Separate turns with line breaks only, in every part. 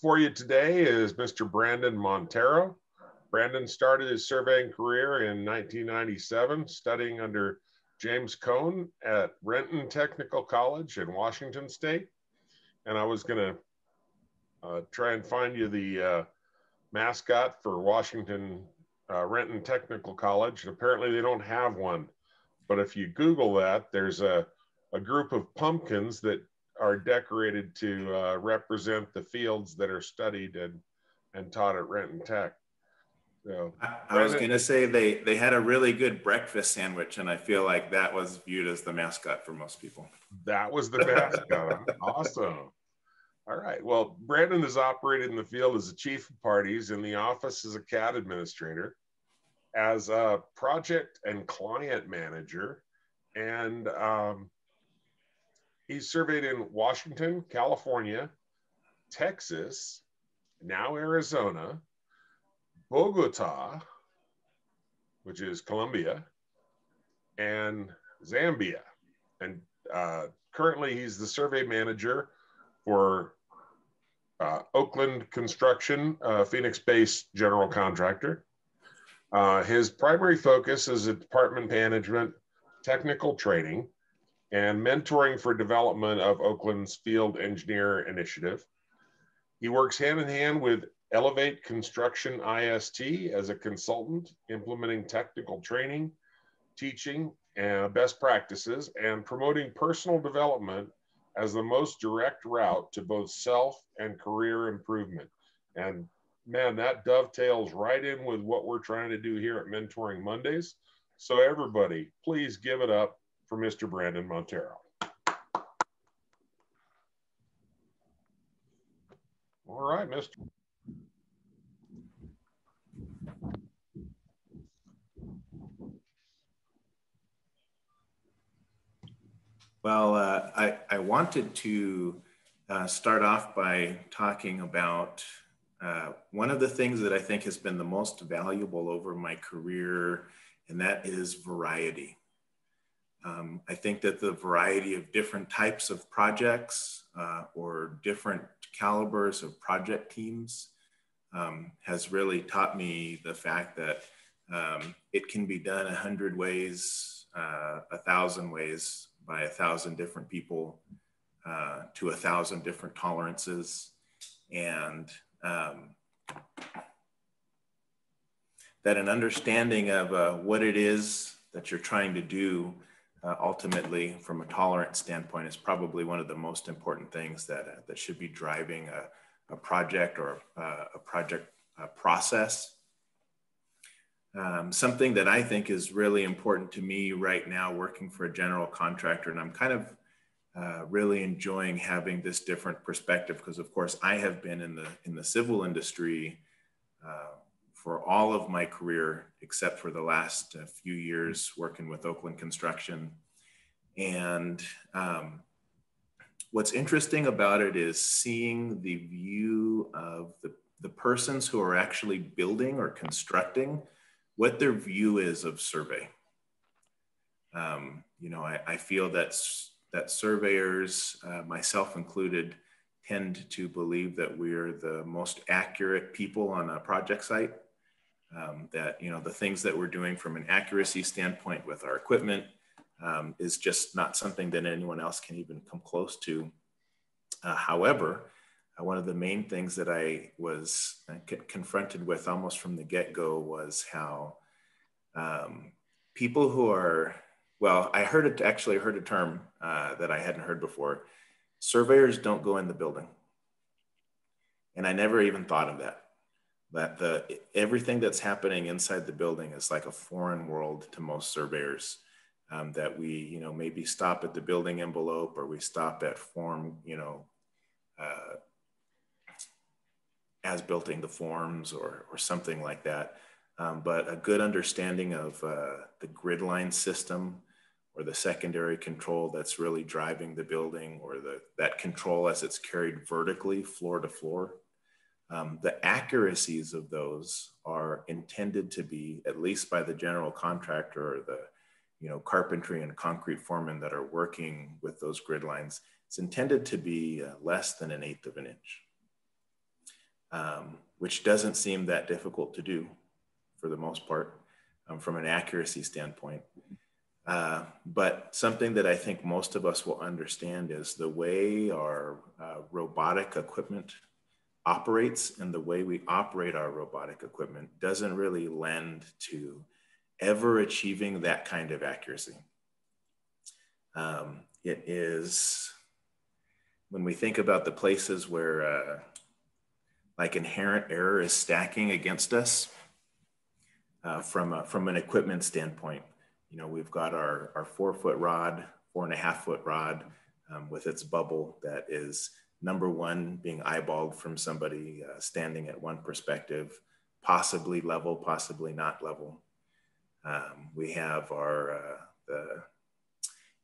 for you today is Mr. Brandon Montero. Brandon started his surveying career in 1997, studying under James Cohn at Renton Technical College in Washington State. And I was going to try and find you the mascot for Washington Renton Technical College. Apparently they don't have one, but if you Google that, there's a group of pumpkins that are decorated to represent the fields that are studied and taught at Renton Tech. So,
I was going to say they had a really good breakfast sandwich, and I feel like that was viewed as the mascot for most people.
That was the mascot. Awesome. All right. Well, Brandon has operated in the field as a chief of parties, in the office as a CAD administrator, as a project and client manager, and he's surveyed in Washington, California, Texas, now Arizona, Bogota, which is Colombia, and Zambia. And currently he's the survey manager for Oakland Construction, Phoenix-based general contractor. His primary focus is at department management, technical training, and mentoring for development of Oakland's Field Engineer Initiative. He works hand in hand with Elevate Construction IST as a consultant, implementing technical training, teaching, and best practices, and promoting personal development as the most direct route to both self and career improvement. And man, that dovetails right in with what we're trying to do here at Mentoring Mondays. So everybody, please give it up for Mr. Brandon Montero. All right, Mr.
Well, I wanted to start off by talking about one of the things that I think has been the most valuable over my career, and that is variety. I think that the variety of different types of projects or different calibers of project teams has really taught me the fact that it can be done 100 ways, 1,000 ways by 1,000 different people to 1,000 different tolerances. And that an understanding of what it is that you're trying to do ultimately from a tolerance standpoint is probably one of the most important things that should be driving a project or a project process. Something that I think is really important to me right now working for a general contractor, and I'm kind of really enjoying having this different perspective because of course I have been in the civil industry for all of my career, except for the last few years working with Oakland Construction. And what's interesting about it is seeing the view of the persons who are actually building or constructing, what their view is of survey. You know, I feel that surveyors, myself included, tend to believe that we're the most accurate people on a project site. That, you know, the things that we're doing from an accuracy standpoint with our equipment is just not something that anyone else can even come close to. However, one of the main things that I was confronted with almost from the get-go was how people who are, well, I actually heard a term that I hadn't heard before. Surveyors don't go in the building. And I never even thought of that. That everything that's happening inside the building is like a foreign world to most surveyors. That we, you know, maybe stop at the building envelope or we stop at form, you know, as building the forms or something like that. But a good understanding of the grid line system or the secondary control that's really driving the building, or that control as it's carried vertically floor to floor. The accuracies of those are intended to be, at least by the general contractor or the, you know, carpentry and concrete foremen that are working with those grid lines, it's intended to be less than 1/8 of an inch. which doesn't seem that difficult to do for the most part from an accuracy standpoint. But something that I think most of us will understand is the way our robotic equipment operates, and the way we operate our robotic equipment doesn't really lend to ever achieving that kind of accuracy. It is, when we think about the places where like inherent error is stacking against us from an equipment standpoint, you know, we've got our 4-foot rod, 4.5-foot rod with its bubble that is, number one, being eyeballed from somebody standing at one perspective, possibly level, possibly not level. We have our the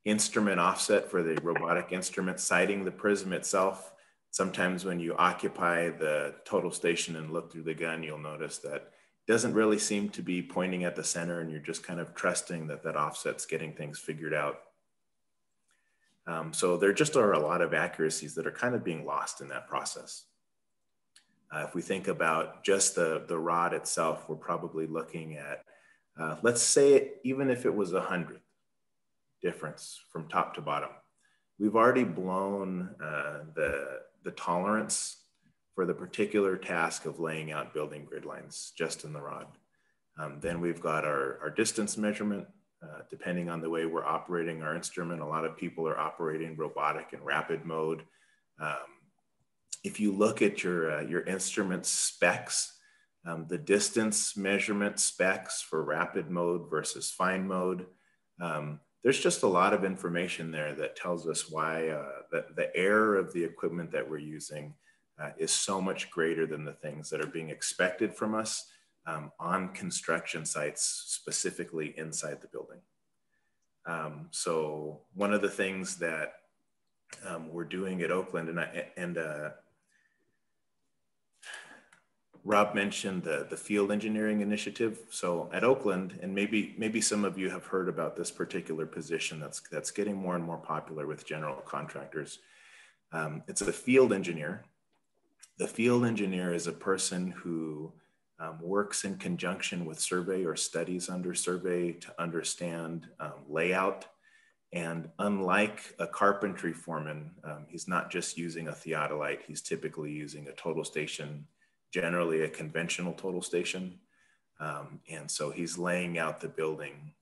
instrument offset for the robotic instrument sighting the prism itself. Sometimes when you occupy the total station and look through the gun, you'll notice that it doesn't really seem to be pointing at the center, and you're just kind of trusting that that offset's getting things figured out. So there just are a lot of accuracies that are kind of being lost in that process. If we think about just the rod itself, we're probably looking at, let's say, even if it was 100 difference from top to bottom, we've already blown the tolerance for the particular task of laying out building grid lines just in the rod. Then we've got our distance measurement. Depending on the way we're operating our instrument, a lot of people are operating robotic and rapid mode. If you look at your instrument specs, the distance measurement specs for rapid mode versus fine mode, there's just a lot of information there that tells us why the error of the equipment that we're using is so much greater than the things that are being expected from us on construction sites, specifically inside the building. So one of the things that we're doing at Oakland, and Rob mentioned the field engineering initiative. So at Oakland, and maybe some of you have heard about this particular position that's getting more and more popular with general contractors. It's a field engineer. The field engineer is a person who works in conjunction with survey or studies under survey to understand layout. And unlike a carpentry foreman, he's not just using a theodolite, he's typically using a total station, generally a conventional total station. And so he's laying out the building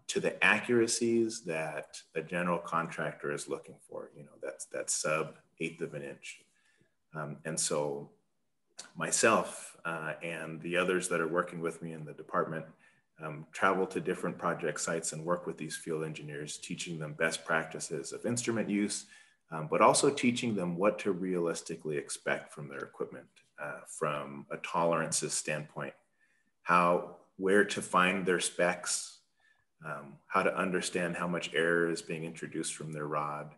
to the accuracies that a general contractor is looking for. You know, that's sub 1/8 of an inch. And so myself and the others that are working with me in the department travel to different project sites and work with these field engineers, teaching them best practices of instrument use, but also teaching them what to realistically expect from their equipment from a tolerances standpoint, where to find their specs, how to understand how much error is being introduced from their rod,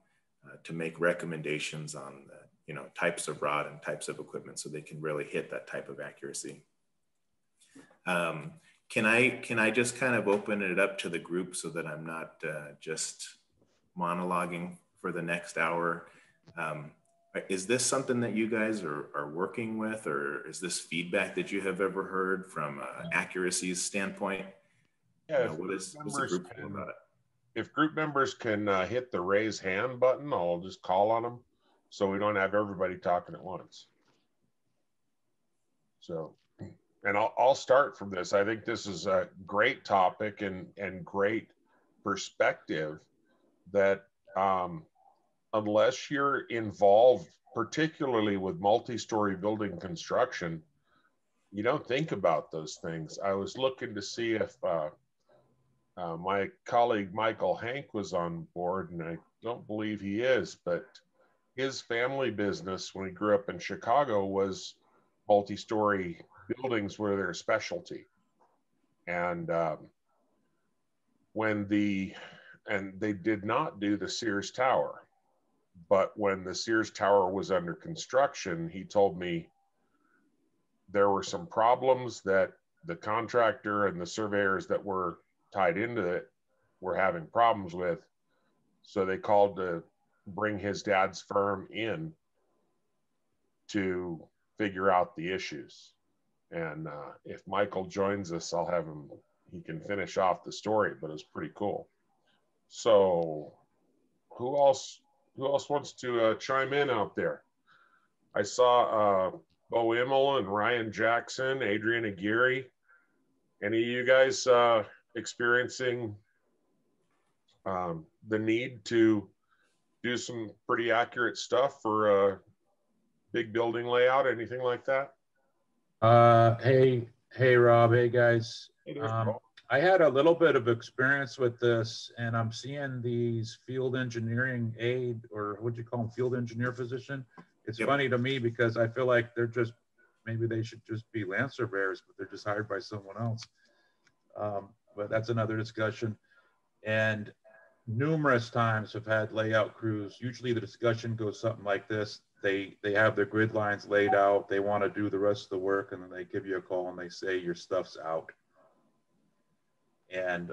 to make recommendations on the types of rod and types of equipment so they can really hit that type of accuracy. Can I just kind of open it up to the group so that I'm not just monologuing for the next hour? Is this something that you guys are working with, or is this feedback that you have ever heard from accuracies standpoint?
Yeah,
what's the group feel about it?
If group members can hit the raise hand button, I'll just call on them, so we don't have everybody talking at once. So, and I'll start from this. I think this is a great topic and great perspective that unless you're involved, particularly with multi-story building construction, you don't think about those things. I was looking to see if my colleague Michael Hank was on board, and I don't believe he is, but his family business when he grew up in Chicago was multi-story buildings were their specialty. And they did not do the Sears Tower, but when the Sears Tower was under construction, he told me there were some problems that the contractor and the surveyors that were tied into it were having problems with. So they called to bring his dad's firm in to figure out the issues. And if Michael joins us, I'll have him, he can finish off the story, but it's pretty cool. So who else wants to chime in out there? I saw Bo Immel and Ryan Jackson, Adrian Aguirre. Any of you guys experiencing the need to do some pretty accurate stuff for a big building layout, anything like that?
Hey, Rob. Hey, guys.
Hey, there's Bo.
I had a little bit of experience with this, and I'm seeing these field engineering aid, or what do you call them, field engineer position. It's funny to me because I feel like they're just, maybe they should just be land surveyors, but they're just hired by someone else. But that's another discussion. And numerous times have had layout crews. Usually the discussion goes something like this. They have their grid lines laid out. They want to do the rest of the work, and then they give you a call and they say your stuff's out. And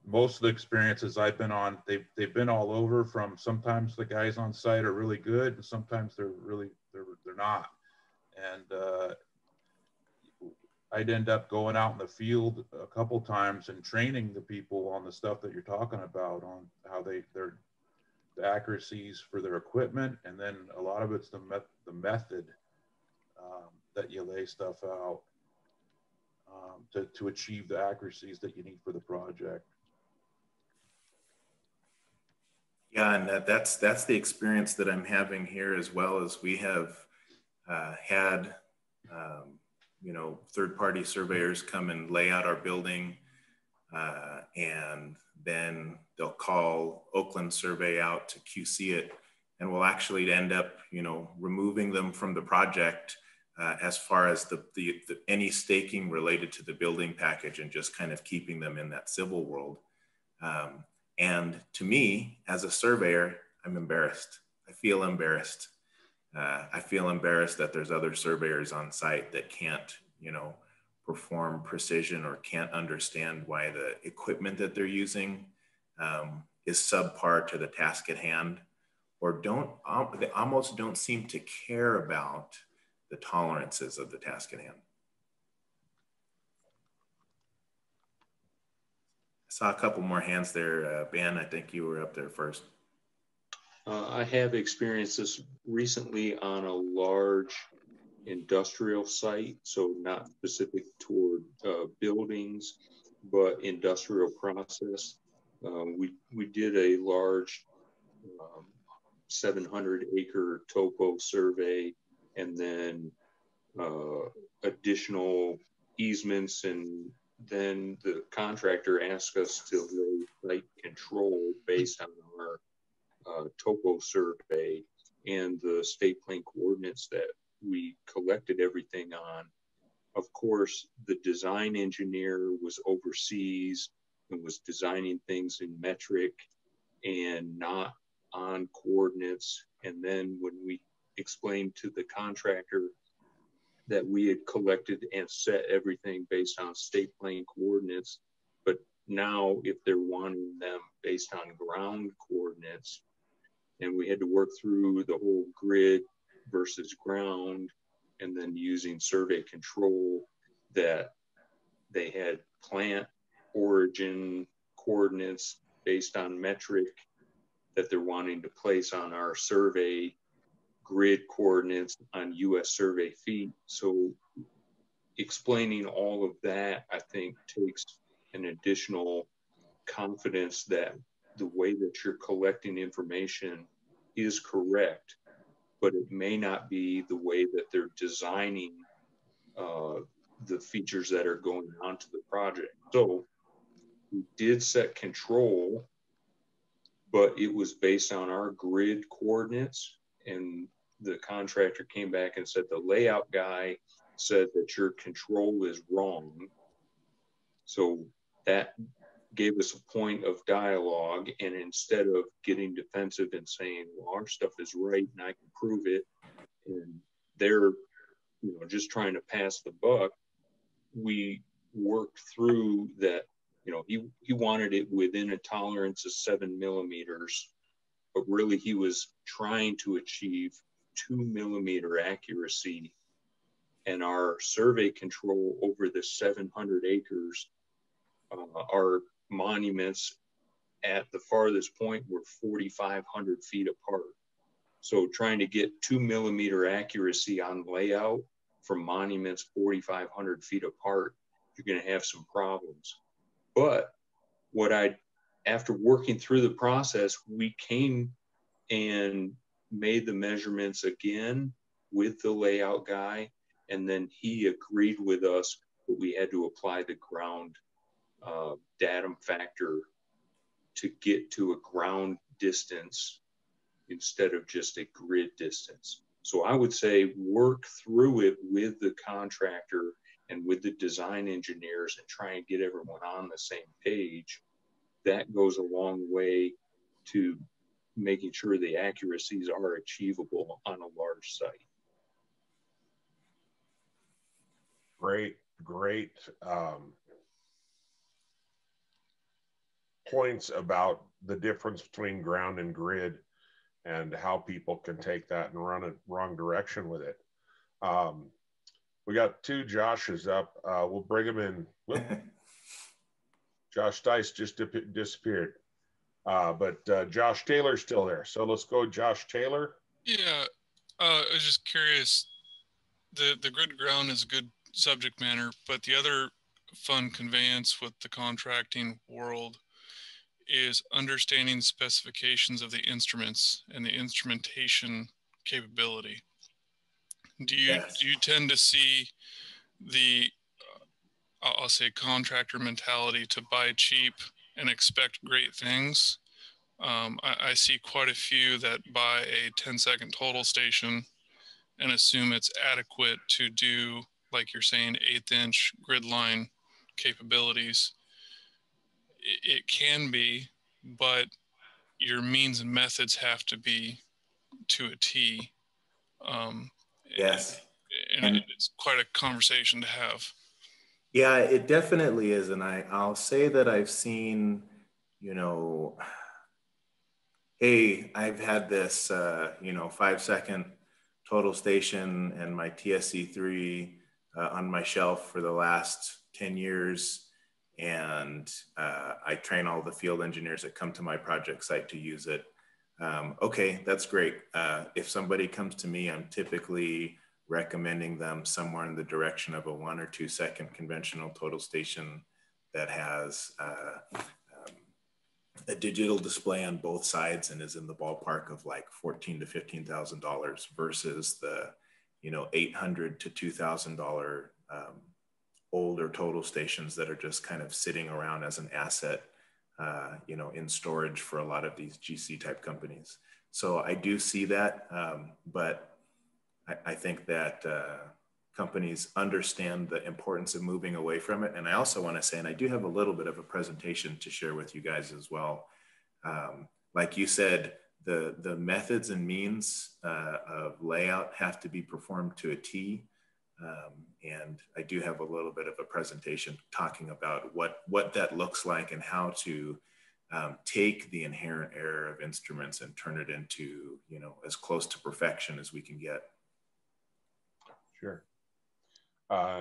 most of the experiences I've been on, they've been all over. From sometimes the guys on site are really good, and sometimes they're not. And I'd end up going out in the field a couple times and training the people on the stuff that you're talking about, on how the accuracies for their equipment, and then a lot of it's the method that you lay stuff out to achieve the accuracies that you need for the project.
Yeah, and that's the experience that I'm having here, as well as we have had third-party surveyors come and lay out our building, and then they'll call Oakland Survey out to QC it, and we'll actually end up, removing them from the project as far as any staking related to the building package, and just kind of keeping them in that civil world. And to me, as a surveyor, I'm embarrassed. I feel embarrassed. I feel embarrassed that there's other surveyors on site that can't, perform precision, or can't understand why the equipment that they're using is subpar to the task at hand, or they almost don't seem to care about the tolerances of the task at hand. I saw a couple more hands there. Ben, I think you were up there first.
I have experienced this recently on a large industrial site, so not specific toward buildings, but industrial process. We did a large 700-acre topo survey, and then additional easements, and then the contractor asked us to lay site control based on our topo survey and the state plane coordinates that we collected everything on. Of course, the design engineer was overseas and was designing things in metric and not on coordinates. And then when we explained to the contractor that we had collected and set everything based on state plane coordinates, but now if they're wanting them based on ground coordinates, and we had to work through the whole grid versus ground, and then using survey control, that they had plant origin coordinates based on metric that they're wanting to place on our survey grid coordinates on US survey feet. So explaining all of that, I think, takes an additional confidence that the way that you're collecting information is correct, but it may not be the way that they're designing the features that are going onto the project. So we did set control, but it was based on our grid coordinates, and the contractor came back and said the layout guy said that your control is wrong. So that gave us a point of dialogue, and instead of getting defensive and saying, well, our stuff is right and I can prove it, and they're just trying to pass the buck, we worked through that. He wanted it within a tolerance of 7 millimeters, but really he was trying to achieve 2 millimeter accuracy, and our survey control over the 700 acres, our monuments at the farthest point were 4,500 feet apart. So trying to get 2 millimeter accuracy on layout from monuments 4,500 feet apart, you're going to have some problems. But after working through the process, we came and made the measurements again with the layout guy, and then he agreed with us, but we had to apply the ground datum factor to get to a ground distance instead of just a grid distance. So I would say work through it with the contractor and with the design engineers and try and get everyone on the same page. That goes a long way to making sure the accuracies are achievable on a large site.
Great points about the difference between ground and grid and how people can take that and run it wrong direction with it. We got two Joshes up. We'll bring them in. Whoop. Josh Dice just disappeared. But Josh Taylor's still there. So let's go Josh Taylor.
Yeah, I was just curious. The grid ground is a good subject matter, but the other fun conveyance with the contracting world is understanding specifications of the instruments and the instrumentation capability. Do you tend to see the I'll say contractor mentality to buy cheap and expect great things? I see quite a few that buy a 10-second total station and assume it's adequate to do, like you're saying, 1/8-inch grid line capabilities. It can be, but your means and methods have to be to a T.
Yes.
And it's quite a conversation to have.
Yeah, it definitely is. And I'll say that I've seen, hey, I've had this, 5-second total station and my TSC3 on my shelf for the last 10 years. And I train all the field engineers that come to my project site to use it. Okay, that's great. If somebody comes to me, I'm typically recommending them somewhere in the direction of a 1 or 2 second conventional total station that has a digital display on both sides and is in the ballpark of like $14,000 to $15,000 versus the $800 to $2,000 older total stations that are just kind of sitting around as an asset, in storage for a lot of these GC type companies. So I do see that, but I think that companies understand the importance of moving away from it. And I also want to say, and I do have a little bit of a presentation to share with you guys as well. Like you said, the methods and means of layout have to be performed to a T. And I do have a little bit of a presentation talking about what that looks like and how to take the inherent error of instruments and turn it into, as close to perfection as we can get.
Sure.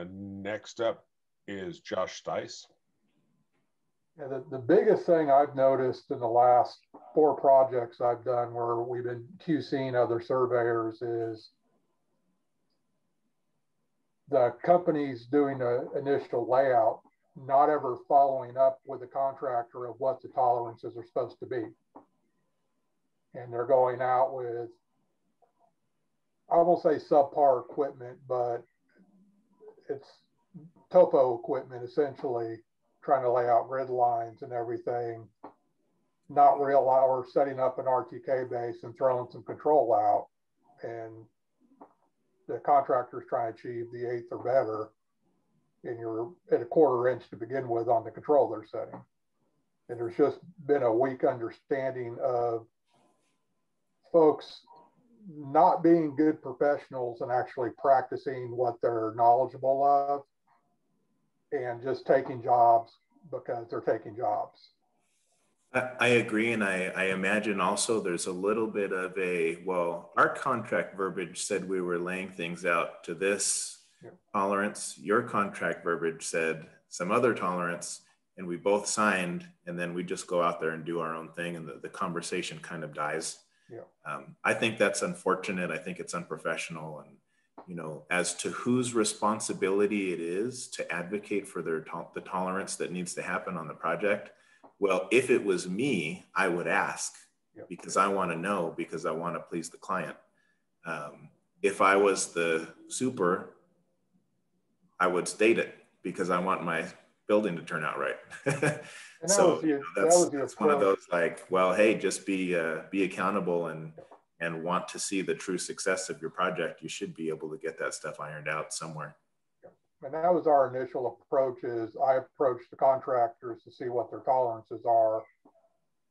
Next up is Josh Stice.
Yeah, the biggest thing I've noticed in the last 4 projects I've done where we've been QCing other surveyors is the companies doing the initial layout not ever following up with the contractor of what the tolerances are supposed to be. And they're going out with, I won't say subpar equipment, but it's topo equipment essentially, trying to lay out grid lines and everything, not real, or setting up an RTK base and throwing some control out. And the contractor's trying to achieve the 1/8 or better, and you're at a 1/4 inch to begin with on the control they're setting. And there's just been a weak understanding of folks not being good professionals and actually practicing what they're knowledgeable of, and just taking jobs because they're taking jobs.
I agree, and I imagine also there's a little bit of a, well, our contract verbiage said we were laying things out to this tolerance. Your contract verbiage said some other tolerance, and we both signed, and then we just go out there and do our own thing, and the conversation kind of dies. I think that's unfortunate. I think it's unprofessional, and you know, as to whose responsibility it is to advocate for the tolerance that needs to happen on the project. Well, if it was me, I would ask because I want to know, because I want to please the client. If I was the super, I would state it because I want my building to turn out right. So that's one of those like, well, hey, just be accountable and want to see the true success of your project. You should be able to get that stuff ironed out somewhere.
And that was our initial approach. Is I approached the contractors to see what their tolerances are,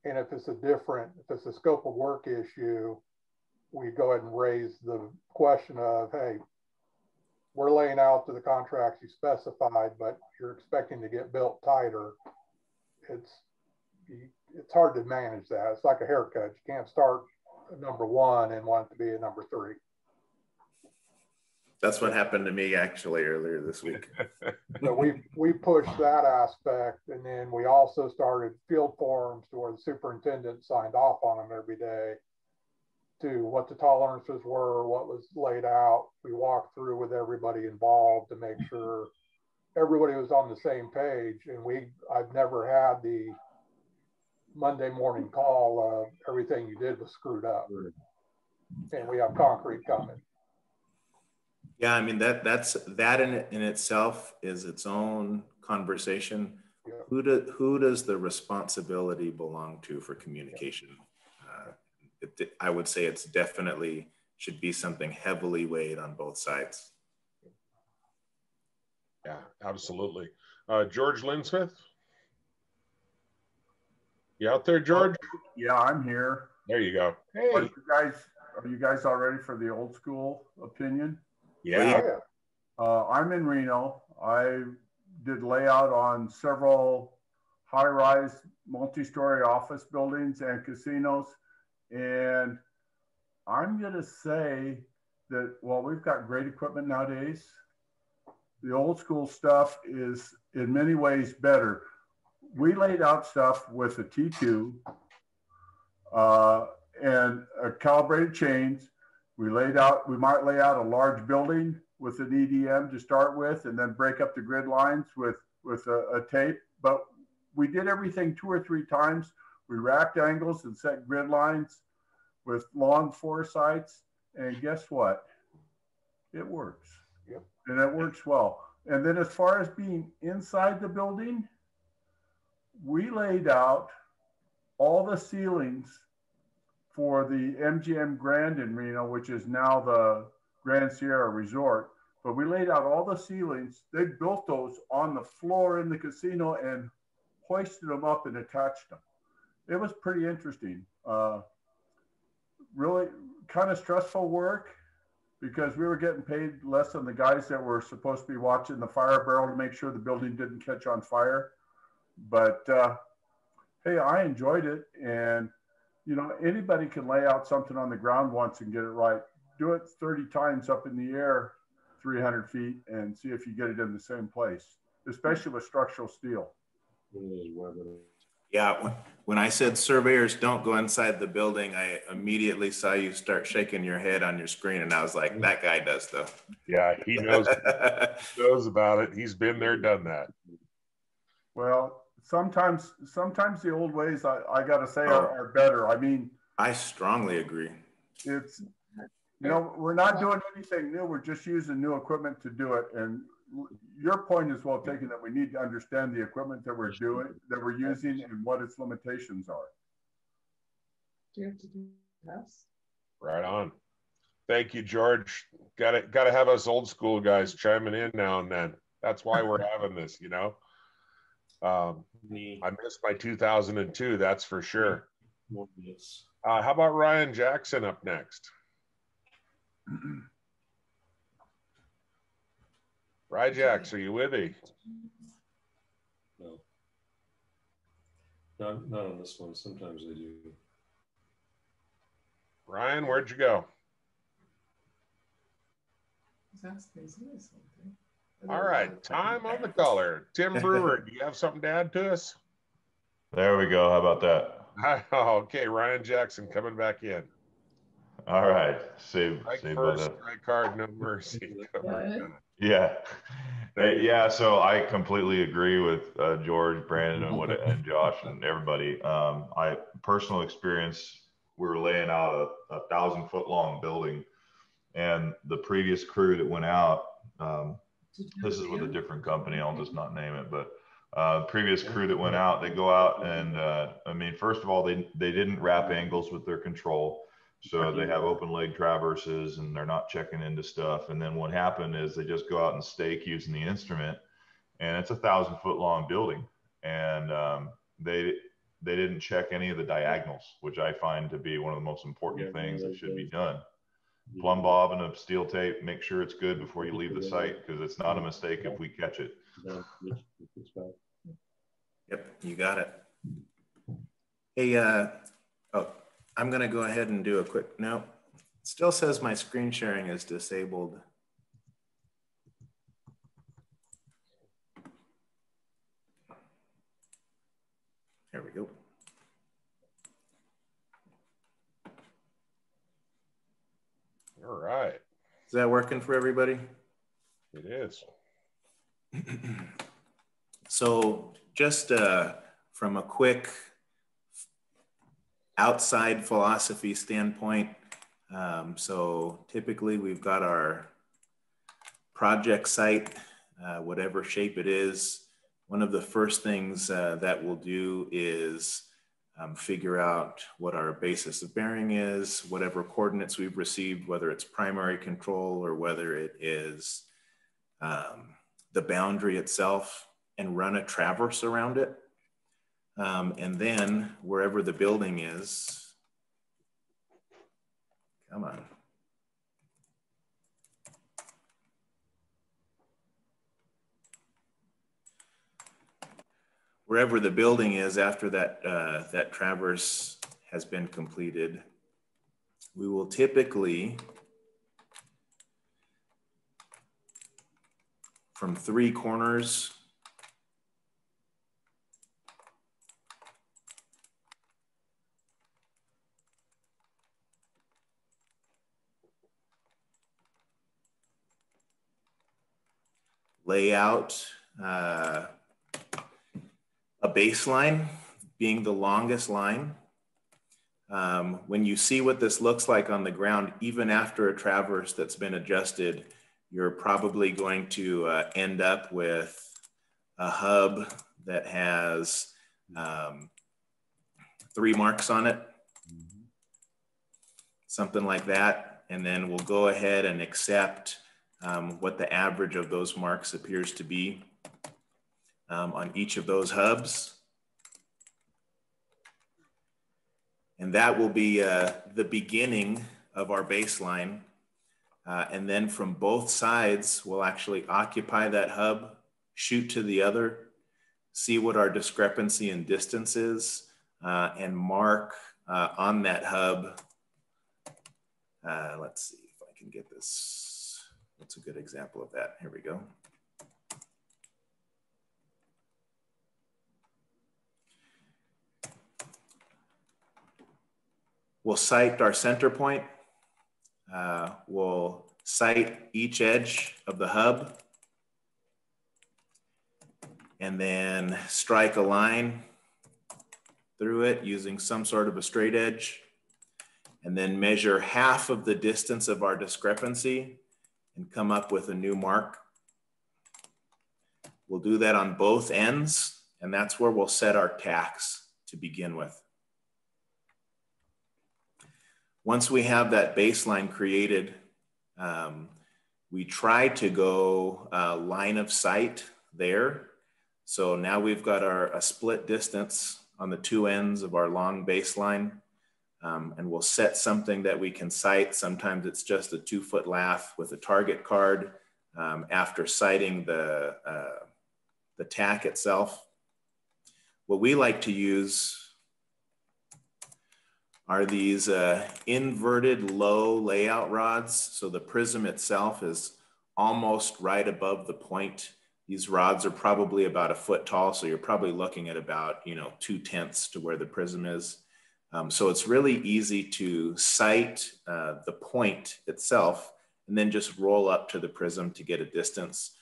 and if it's a scope of work issue, we go ahead and raise the question of, hey, we're laying out to the contracts you specified, but you're expecting to get built tighter. It's hard to manage that. It's like a haircut. You can't start at number 1 and want it to be a number 3.
That's what happened to me actually earlier this week.
So we pushed that aspect, and then we also started field forums to where the superintendent signed off on them every day to what the tolerances were, what was laid out. We walked through with everybody involved to make sure everybody was on the same page. And I've never had the Monday morning call of everything you did was screwed up, and we have concrete coming.
Yeah, I mean that in itself is its own conversation. Yeah. Who does the responsibility belong to for communication? I would say it's definitely should be something heavily weighed on both sides.
Yeah, absolutely. George Linsmith, you out there, George?
Yeah, I'm here.
There you go. Hey,
are you guys all ready for the old school opinion?
Yeah.
I'm in Reno. I did layout on several high-rise, multi-story office buildings and casinos. And I'm going to say that while we've got great equipment nowadays, the old school stuff is in many ways better. We laid out stuff with a T2 and calibrated chains. We might lay out a large building with an EDM to start with, and then break up the grid lines with a tape. But we did everything 2 or 3 times. We racked angles and set grid lines with long foresights. And guess what? It works.
Yep.
And it works well. And then as far as being inside the building, we laid out all the ceilings for the MGM Grand in Reno, which is now the Grand Sierra Resort. But we laid out all the ceilings. They built those on the floor in the casino and hoisted them up and attached them. It was pretty interesting. Really kind of stressful work because we were getting paid less than the guys that were supposed to be watching the fire barrel to make sure the building didn't catch on fire. But hey, I enjoyed it. And you know, anybody can lay out something on the ground once and get it right. Do it 30 times up in the air, 300 feet, and see if you get it in the same place, especially with structural steel.
Yeah, when I said surveyors don't go inside the building, I immediately saw you start shaking your head on your screen, and I was like, that guy does though.
Yeah, he knows about it. He's been there, done that.
Well, sometimes the old ways, I got to say, are better. I mean,
I strongly agree.
It's, you know, we're not doing anything new. We're just using new equipment to do it. And your point is well taken that we need to understand the equipment that we're using and what its limitations are.
Do you have to do this?
Right on. Thank you, George. Got to have us old school guys chiming in now and then. That's why we're having this, you know. I missed my 2002, that's for sure. How about Ryan Jackson up next? Ryjax, are you with me?
No.
Not on this one. Sometimes they do.
Ryan, where'd you go? All right, time on the color. Tim Brewer, do you have something to add to us?
There we go. How about that?
Okay, Ryan Jackson coming back in.
All right. Save
first, strike hard, no mercy.
Yeah. Hey, yeah. So I completely agree with George, Brandon, and Josh and everybody. I personal experience. We were laying out a 1,000-foot long building, and the previous crew that went out. This is with a different company. I'll just not name it, but previous crew that went out, they go out and I mean, first of all, they didn't wrap angles with their control. So they have open leg traverses and they're not checking into stuff. And then what happened is they just go out and stake using the instrument, and it's a 1,000-foot long building. And they didn't check any of the diagonals, which I find to be one of the most important things that should be done. Plumb bob and a steel tape, make sure it's good before you leave the site, because it's not a mistake if we catch it.
Yep, you got it. Hey, oh, I'm gonna go ahead and do a quick, no, it still says my screen sharing is disabled. There we go.
All right.
Is that working for everybody?
It is.
So just from a quick outside philosophy standpoint, so typically we've got our project site, whatever shape it is. One of the first things that we'll do is figure out what our basis of bearing is, whatever coordinates we've received, whether it's primary control or whether it is the boundary itself, and run a traverse around it. And then wherever the building is, come on. Wherever the building is after that, that traverse has been completed, we will typically, from 3 corners, lay out a baseline being the longest line. When you see what this looks like on the ground, even after a traverse that's been adjusted, you're probably going to end up with a hub that has 3 marks on it, something like that. And then we'll go ahead and accept what the average of those marks appears to be on each of those hubs. And that will be the beginning of our baseline. And then from both sides, we'll actually occupy that hub, shoot to the other, see what our discrepancy in distance is, and mark on that hub. Let's see if I can get this. What's a good example of that? Here we go. We'll site our center point. We'll site each edge of the hub and then strike a line through it using some sort of a straight edge, and then measure half of the distance of our discrepancy and come up with a new mark. We'll do that on both ends, and that's where we'll set our tacks to begin with. Once we have that baseline created, we try to go line of sight there. So now we've got a split distance on the 2 ends of our long baseline, and we'll set something that we can sight. Sometimes it's just a 2-foot lath with a target card after sighting the tack itself. What we like to use are these inverted low layout rods. So the prism itself is almost right above the point. These rods are probably about 1 foot tall, so you're probably looking at about 2/10 to where the prism is. So it's really easy to sight the point itself and then just roll up to the prism to get a distance,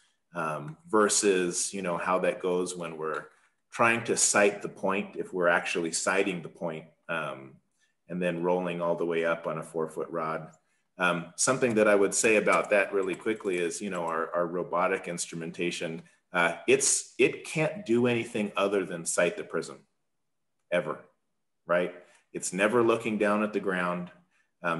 versus how that goes when we're trying to sight the point, if we're actually sighting the point, and then rolling all the way up on a 4-foot rod. Something that I would say about that really quickly is, our robotic instrumentation, it can't do anything other than sight the prism, ever, right? It's never looking down at the ground.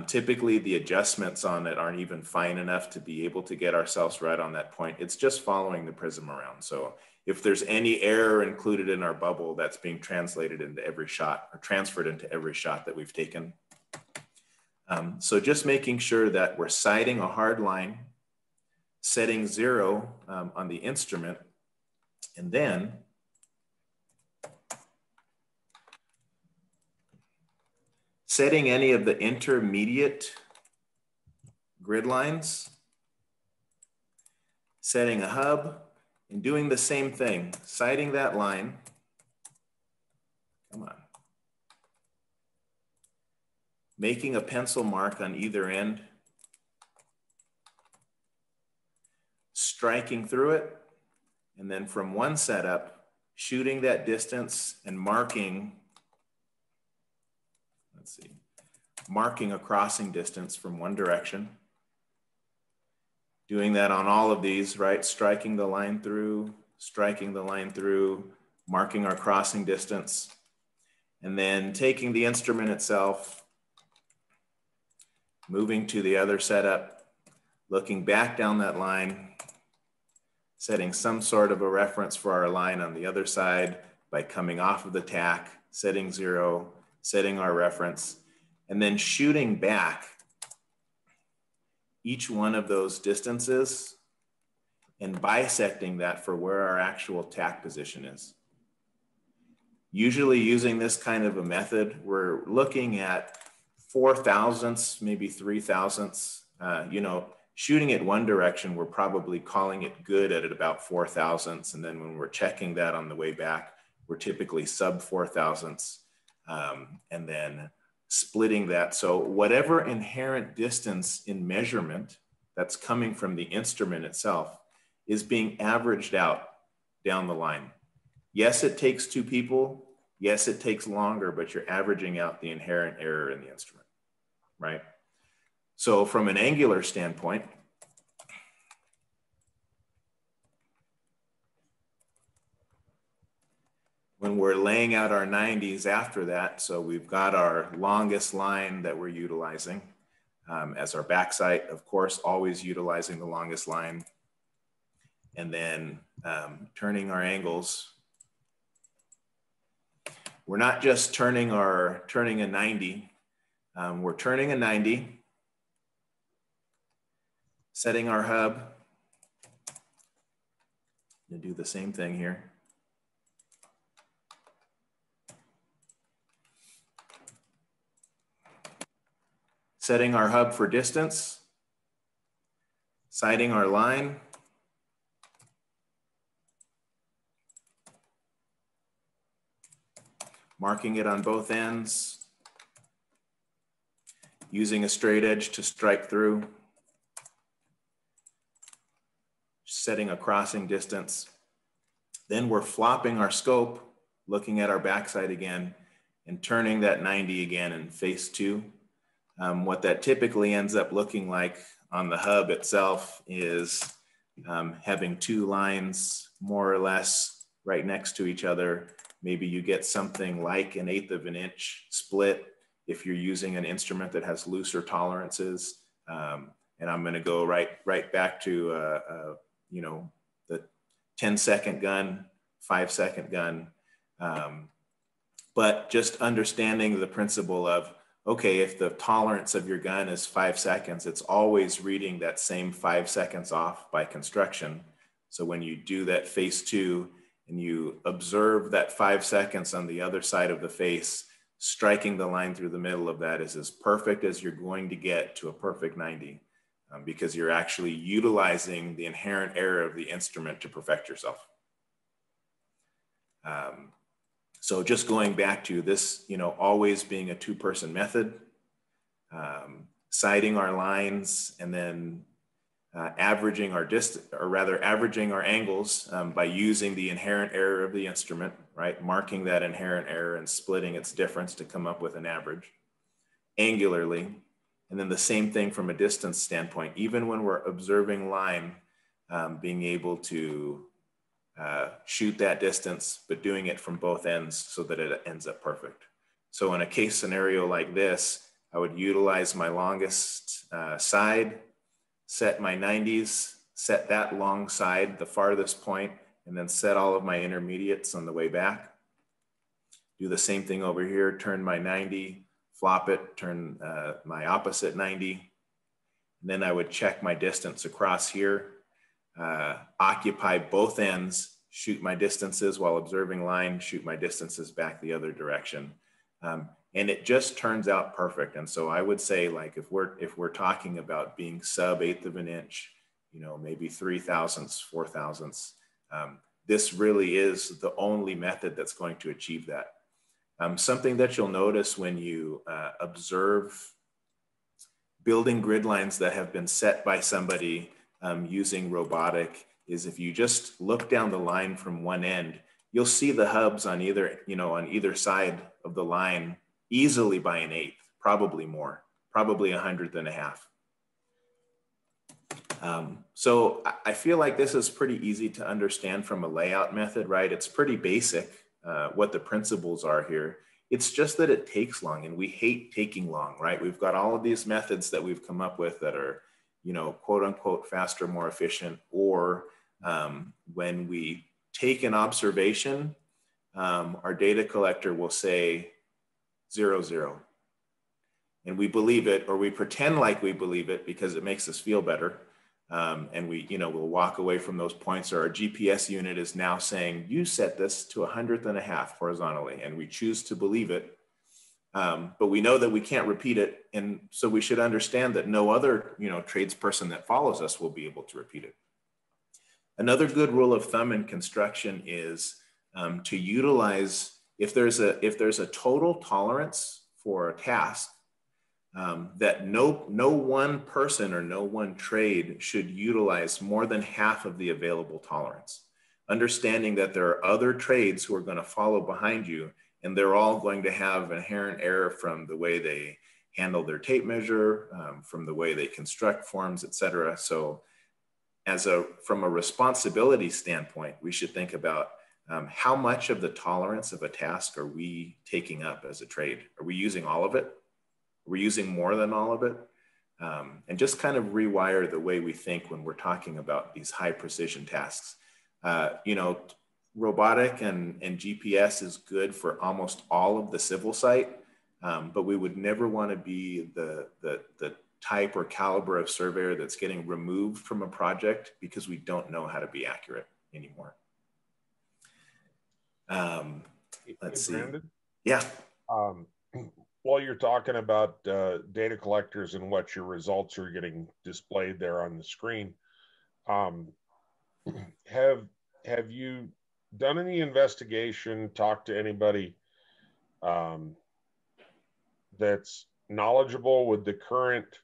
Typically, the adjustments on it aren't even fine enough to be able to get ourselves right on that point. It's just following the prism around. So if there's any error included in our bubble, that's being translated into every shot, or transferred into every shot that we've taken. So just making sure that we're sighting a hard line, setting 0 on the instrument, and then setting any of the intermediate grid lines, setting a hub, and doing the same thing, sighting that line. Come on. Making a pencil mark on either end, striking through it, and then from one setup, shooting that distance and marking, let's see, marking a crossing distance from one direction. Doing that on all of these, right? Striking the line through, marking our crossing distance, and then taking the instrument itself, moving to the other setup, looking back down that line, setting some sort of a reference for our line on the other side by coming off of the tack, setting 0, setting our reference, and then shooting back each one of those distances and bisecting that for where our actual tack position is. Usually using this kind of a method, we're looking at 4/1000ths, maybe 3/1000ths. Shooting it one direction, we're probably calling it good at about 4/1000ths. And then when we're checking that on the way back, we're typically sub 4/1000ths. And then splitting that. So whatever inherent distance in measurement that's coming from the instrument itself is being averaged out down the line. Yes, it takes 2 people. Yes, it takes longer, but you're averaging out the inherent error in the instrument, right? So from an angular standpoint, when we're laying out our 90s after that, so we've got our longest line that we're utilizing as our back sight, of course, always utilizing the longest line, and then turning our angles. We're not just turning a 90, we're turning a 90, setting our hub, and do the same thing here. Setting our hub for distance, sighting our line, marking it on both ends, using a straight edge to strike through, setting a crossing distance. Then we're flopping our scope, looking at our backside again, and turning that 90 again in face 2. What that typically ends up looking like on the hub itself is having 2 lines more or less right next to each other. Maybe you get something like an 1/8 of an inch split if you're using an instrument that has looser tolerances. And I'm going to go right back to the 10-second gun, 5-second gun. But just understanding the principle of, okay, if the tolerance of your gun is 5 seconds, it's always reading that same 5 seconds off by construction. So when you do that face 2 and you observe that 5 seconds on the other side of the face, striking the line through the middle of that is as perfect as you're going to get to a perfect 90, because you're actually utilizing the inherent error of the instrument to perfect yourself. So just going back to this, always being a two-person method, sighting our lines, and then averaging our distance, or rather averaging our angles by using the inherent error of the instrument, right? Marking that inherent error and splitting its difference to come up with an average angularly. And then the same thing from a distance standpoint, even when we're observing line, being able to shoot that distance, but doing it from both ends so that it ends up perfect. So in a case scenario like this, I would utilize my longest side, set my 90s, set that long side, the farthest point, and then set all of my intermediates on the way back. Do the same thing over here, turn my 90, flop it, turn my opposite 90. And then I would check my distance across here, occupy both ends, shoot my distances while observing line, shoot my distances back the other direction. And it just turns out perfect. And so I would say, like, if we're talking about being sub 1/8 of an inch, maybe 3 thousandths, 4 thousandths, this really is the only method that's going to achieve that. Something that you'll notice when you observe building grid lines that have been set by somebody using robotic is, if you just look down the line from one end, you'll see the hubs on either side of the line easily by 1/8, probably more, probably 1/100 and a half. So I feel like this is pretty easy to understand from a layout method, right? It's pretty basic what the principles are here. It's just that it takes long, and we hate taking long, right? We've got all of these methods that we've come up with that are, quote unquote, faster, more efficient, or when we take an observation, our data collector will say 0, 0. And we believe it, or we pretend like we believe it because it makes us feel better. And we'll walk away from those points, or our GPS unit is now saying, you set this to 1/100 and a half horizontally, and we choose to believe it. But we know that we can't repeat it. And so we should understand that no other, tradesperson that follows us will be able to repeat it. Another good rule of thumb in construction is to utilize, if there's a total tolerance for a task, that no one person or no one trade should utilize more than half of the available tolerance. Understanding that there are other trades who are going to follow behind you, and they're all going to have inherent error from the way they handle their tape measure, from the way they construct forms, et cetera. So from a responsibility standpoint, we should think about how much of the tolerance of a task are we taking up as a trade? Are we using all of it? Are we using more than all of it? And just kind of rewire the way we think when we're talking about these high precision tasks. Robotic and GPS is good for almost all of the civil site, but we would never want to be the type or caliber of surveyor that's getting removed from a project because we don't know how to be accurate anymore. Let's see. Brandon? Yeah.
While you're talking about data collectors and what your results are getting displayed there on the screen, have you done any investigation, talked to anybody that's knowledgeable with the current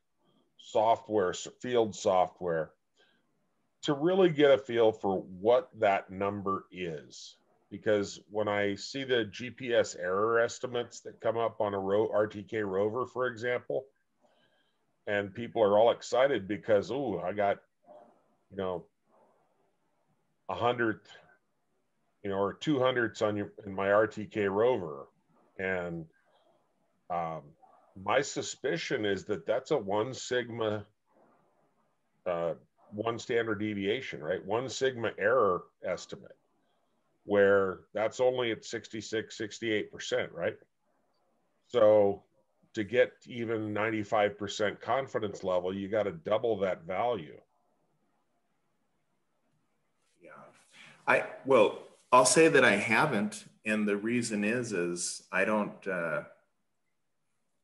software, field software, to really get a feel for what that number is? Because when I see the GPS error estimates that come up on a RTK rover, for example, and people are all excited because, oh, I got, 100th, or 200ths in my RTK rover. And my suspicion is that that's a 1 sigma, 1 standard deviation, right? 1 sigma error estimate, where that's only at 66, 68%, right? So to get even 95% confidence level, you got to double that value.
Yeah. Well, I'll say that I haven't, and the reason is I don't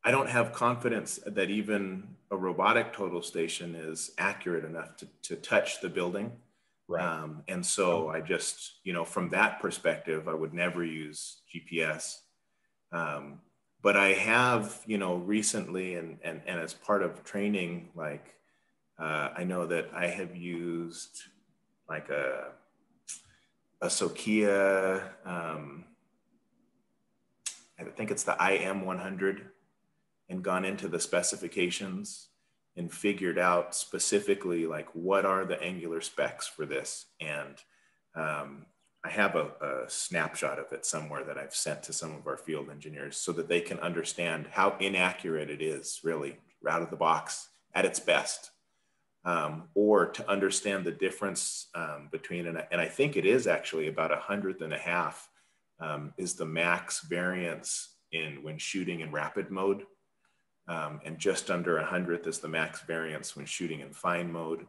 have confidence that even a robotic total station is accurate enough to touch the building.
Right.
And so I just, you know, from that perspective, I would never use GPS. But I have, you know, recently and as part of training, like I know that I have used like a Sokia, I think it's the IM100, and gone into the specifications and figured out specifically like what are the angular specs for this. And I have a snapshot of it somewhere that I've sent to some of our field engineers so that they can understand how inaccurate it is really out of the box at its best. Or to understand the difference between, and I think it is actually about 1/100 is the max variance when shooting in rapid mode. And just under 100th is the max variance when shooting in fine mode.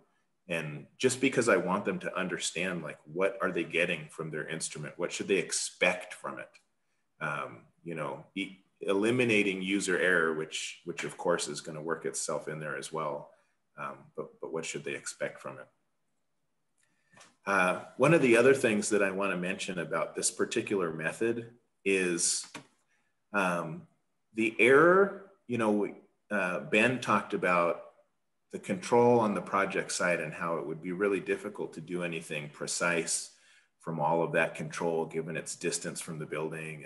And just because I want them to understand, like, what are they getting from their instrument? What should they expect from it? You know, eliminating user error, which of course is going to work itself in there as well. But what should they expect from it? One of the other things that I want to mention about this particular method is the error. You know, Ben talked about the control on the project side and how it would be really difficult to do anything precise from all of that control given its distance from the building.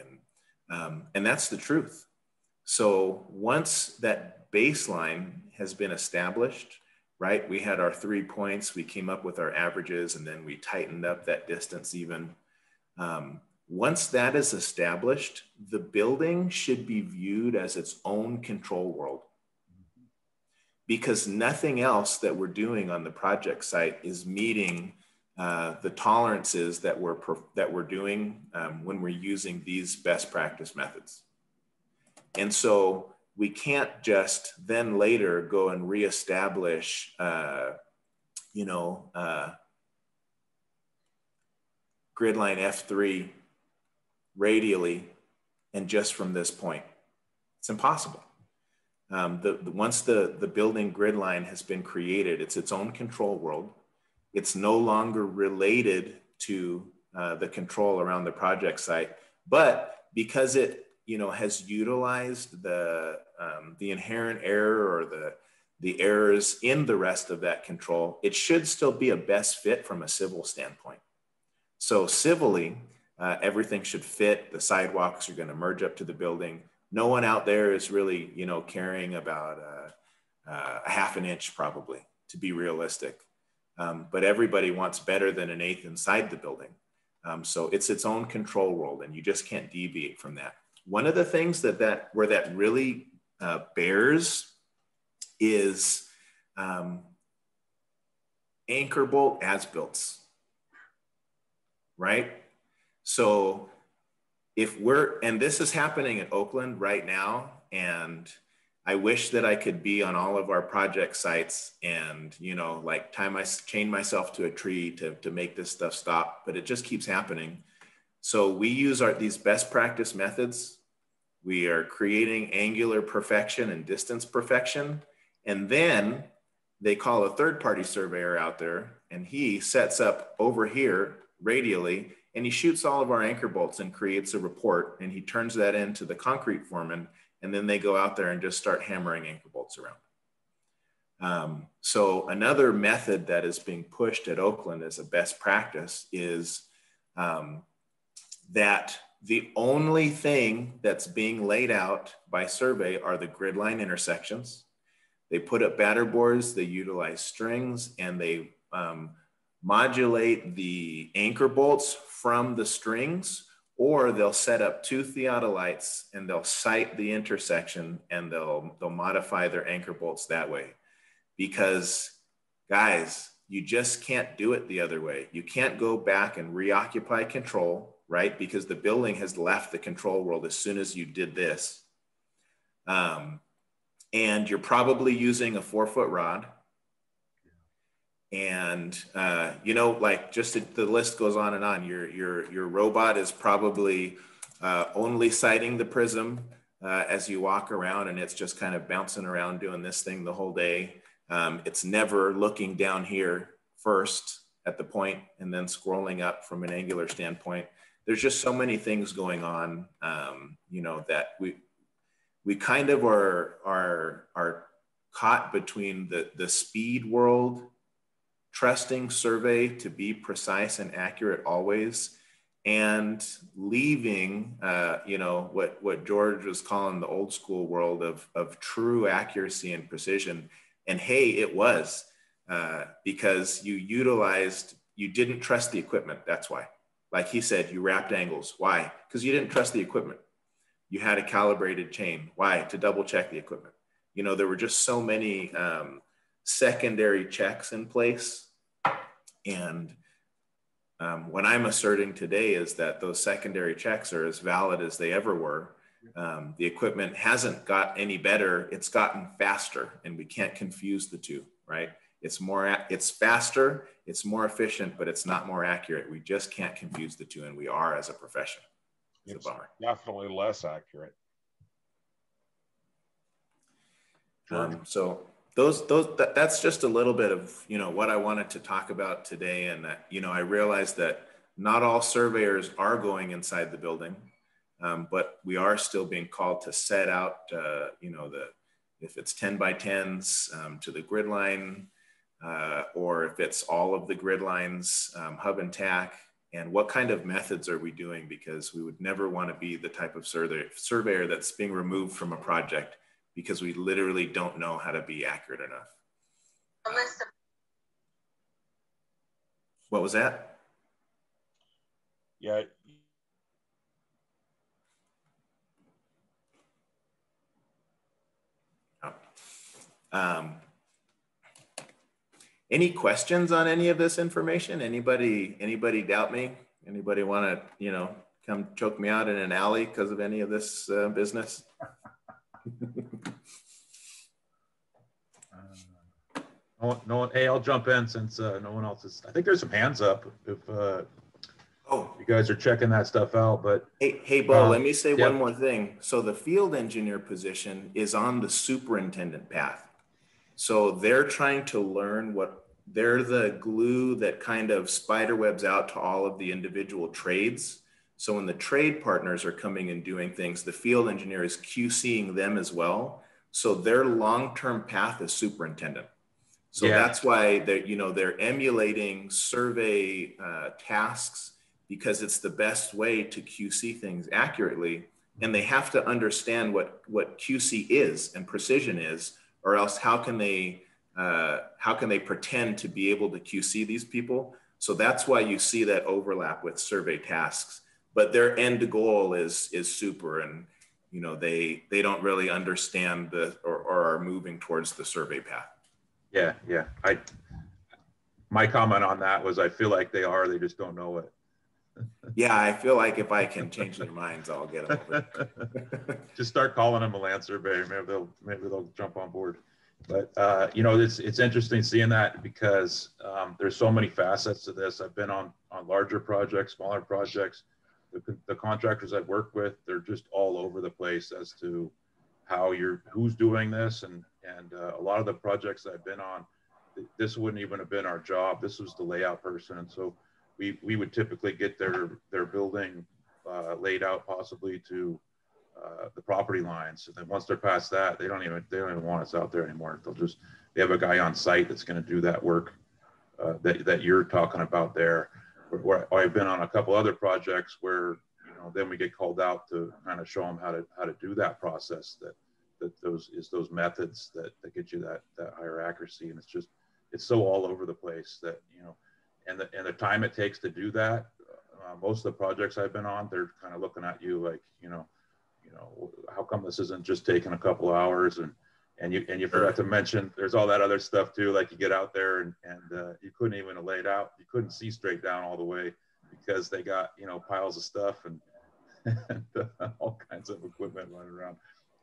And that's the truth. So once that baseline has been established, right, we had our 3 points, we came up with our averages, and then we tightened up that distance even. Once that is established, the building should be viewed as its own control world, because nothing else that we're doing on the project site is meeting the tolerances that we're doing when we're using these best practice methods. And so we can't just then later go and reestablish, gridline F3 radially and just from this point. It's impossible. Once the building grid line has been created, it's its own control world. It's no longer related to the control around the project site, but because it has utilized the inherent error or the errors in the rest of that control, it should still be a best fit from a civil standpoint. So civilly, everything should fit. The sidewalks are going to merge up to the building. No one out there is really, carrying about a half an inch probably, to be realistic. But everybody wants better than 1/8 inside the building. So it's its own control world, and you just can't deviate from that. One of the things where that really bears is anchor bolt as-builts, right? So and this is happening in Oakland right now, and I wish that I could be on all of our project sites and, chain myself to a tree to make this stuff stop, but it just keeps happening. So we use these best practice methods. We are creating angular perfection and distance perfection. And then they call a third-party surveyor out there, and he sets up over here radially, and he shoots all of our anchor bolts and creates a report, and he turns that into the concrete foreman, and then they go out there and just start hammering anchor bolts around. So another method that is being pushed at Oakland as a best practice is that the only thing that's being laid out by survey are the grid line intersections. They put up batter boards, they utilize strings, and they modulate the anchor bolts from the strings, or they'll set up 2 theodolites and they'll sight the intersection and they'll modify their anchor bolts that way. Because guys, you just can't do it the other way. You can't go back and reoccupy control, right? Because the building has left the control world as soon as you did this. And you're probably using a 4-foot rod. And you know, like just the list goes on and on. Your robot is probably only sighting the prism as you walk around, and it's just kind of bouncing around doing this thing the whole day. It's never looking down here first at the point and then scrolling up from an angular standpoint. There's just so many things going on, you know, that we kind of are caught between the speed world, trusting survey to be precise and accurate always, and leaving, you know, what George was calling the old school world of true accuracy and precision. And hey, it was, because you didn't trust the equipment. That's why. Like he said, you wrapped angles. Why? Because you didn't trust the equipment. You had a calibrated chain. Why? To double check the equipment. You know, there were just so many secondary checks in place. And what I'm asserting today is that those secondary checks are as valid as they ever were. The equipment hasn't got any better. It's gotten faster, and we can't confuse the two, right? It's faster, it's more efficient, but it's not more accurate. We just can't confuse the two, and we are as a profession. It's a bummer.
Definitely less accurate.
So that's just a little bit of, you know, what I wanted to talk about today. And that, you know, I realized that not all surveyors are going inside the building, but we are still being called to set out, you know, if it's 10 by 10s to the grid line, or if it's all of the grid lines, hub and tack, and what kind of methods are we doing? Because we would never want to be the type of surveyor that's being removed from a project because we literally don't know how to be accurate enough. What was that?
Yeah.
Any questions on any of this information? Anybody doubt me? Anybody want to, you know, come choke me out in an alley because of any of this business?
No, hey, I'll jump in since no one else is. I think there's some hands up if you guys are checking that stuff out. But
hey, Bo, let me say one more thing. So the field engineer position is on the superintendent path. So they're trying to learn they're the glue that kind of spider webs out to all of the individual trades. So when the trade partners are coming and doing things, the field engineer is QCing them as well. So their long-term path is superintendent. So that's why they're emulating survey tasks, because it's the best way to QC things accurately. And they have to understand what QC is and precision is, or else how can they pretend to be able to QC these people? So that's why you see that overlap with survey tasks. But their end goal is super, and you know they don't really understand or are moving towards the survey path.
Yeah. My comment on that was I feel like they just don't know it.
Yeah, I feel like if I can change their minds, I'll get them over.
Just start calling them a land surveyor. Maybe they'll jump on board. But you know, it's interesting seeing that, because there's so many facets to this. I've been on larger projects, smaller projects. The contractors I've worked with, they're just all over the place as to who's doing this, and a lot of the projects I've been on, this wouldn't even have been our job. This was the layout person, and so we would typically get their building laid out possibly to the property lines, and then once they're past that, they don't even want us out there anymore. They have a guy on site that's going to do that work that you're talking about there. Where I've been on a couple other projects where, you know, then we get called out to kind of show them how to do that process, those methods that get you that higher accuracy. And it's so all over the place that, you know, and the time it takes to do that, most of the projects I've been on, they're kind of looking at you like, you know, how come this isn't just taking a couple hours? And you forgot to mention there's all that other stuff too. Like you get out there and you couldn't even lay it out. You couldn't see straight down all the way because they got, you know, piles of stuff and all kinds of equipment running around.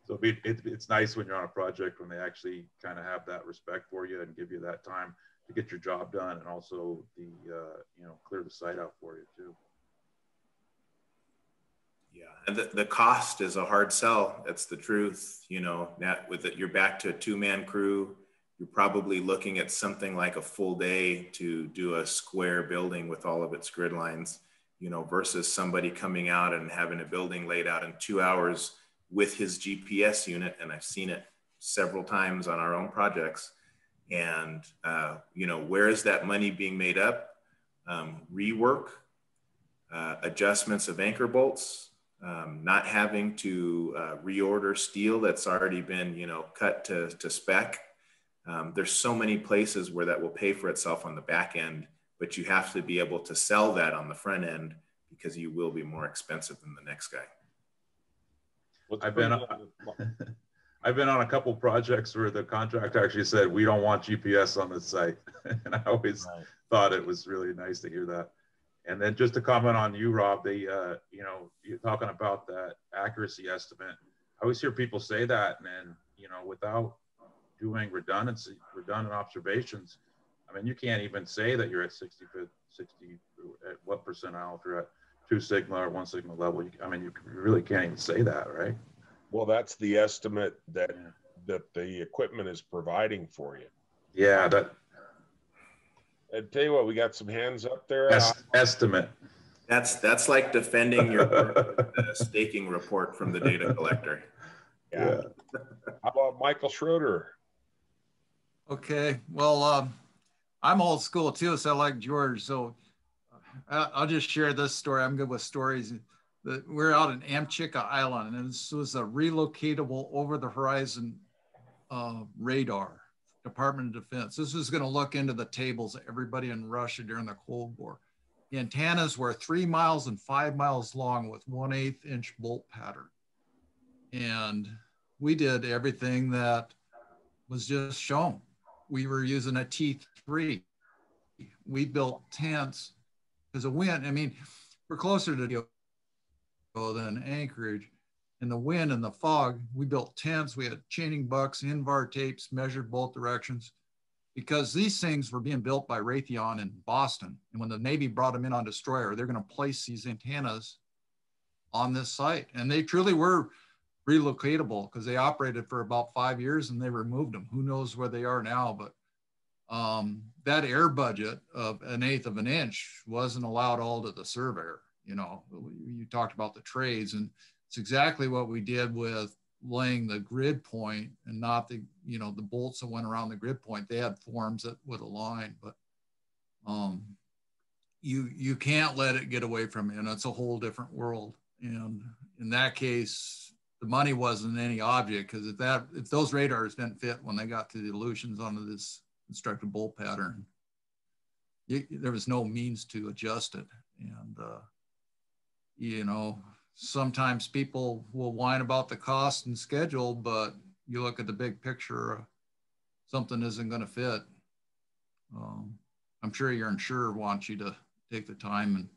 So it's nice when you're on a project when they actually kind of have that respect for you and give you that time to get your job done, and also the you know, clear the site out for you too.
Yeah, and the cost is a hard sell. That's the truth. You know, that with it, you're back to a 2-man crew. You're probably looking at something like a full day to do a square building with all of its grid lines, you know, versus somebody coming out and having a building laid out in 2 hours with his GPS unit. And I've seen it several times on our own projects. And, you know, where is that money being made up? Rework, adjustments of anchor bolts, not having to reorder steel that's already been, you know, cut to spec. There's so many places where that will pay for itself on the back end, but you have to be able to sell that on the front end because you will be more expensive than the next guy.
I've been on a couple projects where the contractor actually said, we don't want GPS on the site. And I always thought it was really nice to hear that. And then just to comment on you, Rob, you know, you're talking about that accuracy estimate. I always hear people say that, and then, you know, without doing redundant observations, I mean, you can't even say that you're at 60, at what percentile if you're at 2 sigma or 1 sigma level. I mean, you really can't even say that, right?
Well, that's the estimate that the equipment is providing for you.
Yeah, that.
I tell you what, we got some hands up there.
Estimate.
That's like defending your staking report from the data collector.
Yeah. How about Michael Schroeder?
Okay, well, I'm old school too, so I like George. So I'll just share this story. I'm good with stories. We're out in Amchitka Island, and this was a relocatable over-the-horizon radar, Department of Defense. This was going to look into the tables of everybody in Russia during the Cold War. The antennas were 3 miles and 5 miles long with 1/8 inch bolt pattern. And we did everything that was just shown. We were using a T3. We built tents because of wind. I mean, we're closer to than Anchorage. And the wind and the fog, we built tents. We had chaining bucks, invar tapes, measured both directions, because these things were being built by Raytheon in Boston. And when the Navy brought them in on destroyer, they're going to place these antennas on this site. And they truly were relocatable because they operated for about 5 years and they removed them. Who knows where they are now, but that air budget of 1/8 of an inch wasn't allowed all to the surveyor. You know, you talked about the trades, and it's exactly what we did with laying the grid point, and not the, you know, the bolts that went around the grid point. They had forms that would align, but you can't let it get away from you, and it's a whole different world. And in that case, the money wasn't any object, because if those radars didn't fit when they got to the Aleutians onto this constructed bolt pattern, there was no means to adjust it. And you know, sometimes people will whine about the cost and schedule, but you look at the big picture, something isn't going to fit. I'm sure your insurer wants you to take the time and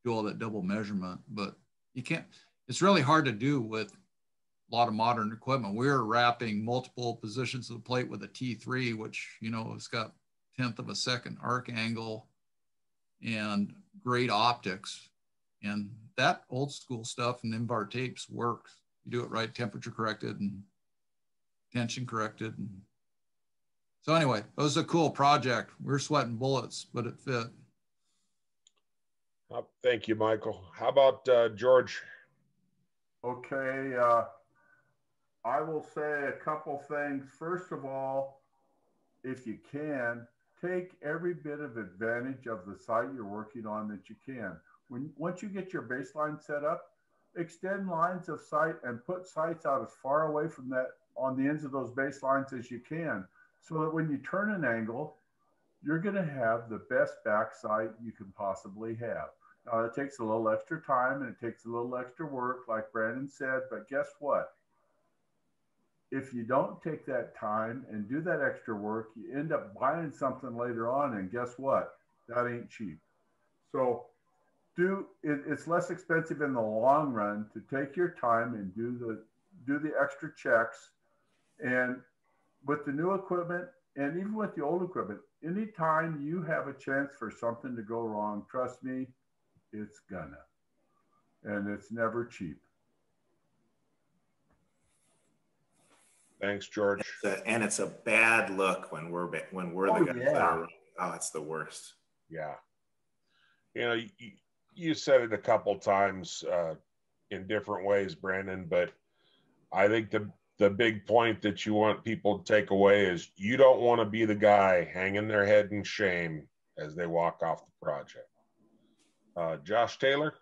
do all that double measurement, but you can't. It's really hard to do with a lot of modern equipment. We're wrapping multiple positions of the plate with a T3, which, you know, it's got 1/10 of a second arc angle and great optics. And that old school stuff and invar tapes works. You do it right, temperature corrected and tension corrected. And so anyway, it was a cool project. We're sweating bullets, but it fit.
Thank you, Michael. How about George?
Okay, I will say a couple things. First of all, if you can, take every bit of advantage of the site you're working on that you can. Once you get your baseline set up, extend lines of sight and put sights out as far away from that on the ends of those baselines as you can, so that when you turn an angle, you're going to have the best back sight you can possibly have. Now, it takes a little extra time and it takes a little extra work, like Brandon said, but guess what? If you don't take that time and do that extra work, you end up buying something later on, and guess what? That ain't cheap. So it's less expensive in the long run to take your time and do the extra checks. And with the new equipment, and even with the old equipment, anytime you have a chance for something to go wrong, trust me, it's gonna. And it's never cheap.
Thanks, George.
And it's a bad look when we're the guys that are, oh, it's the worst.
Yeah. You know, you said it a couple times in different ways, Brandon, but I think the big point that you want people to take away is you don't want to be the guy hanging their head in shame as they walk off the project. Josh Taylor?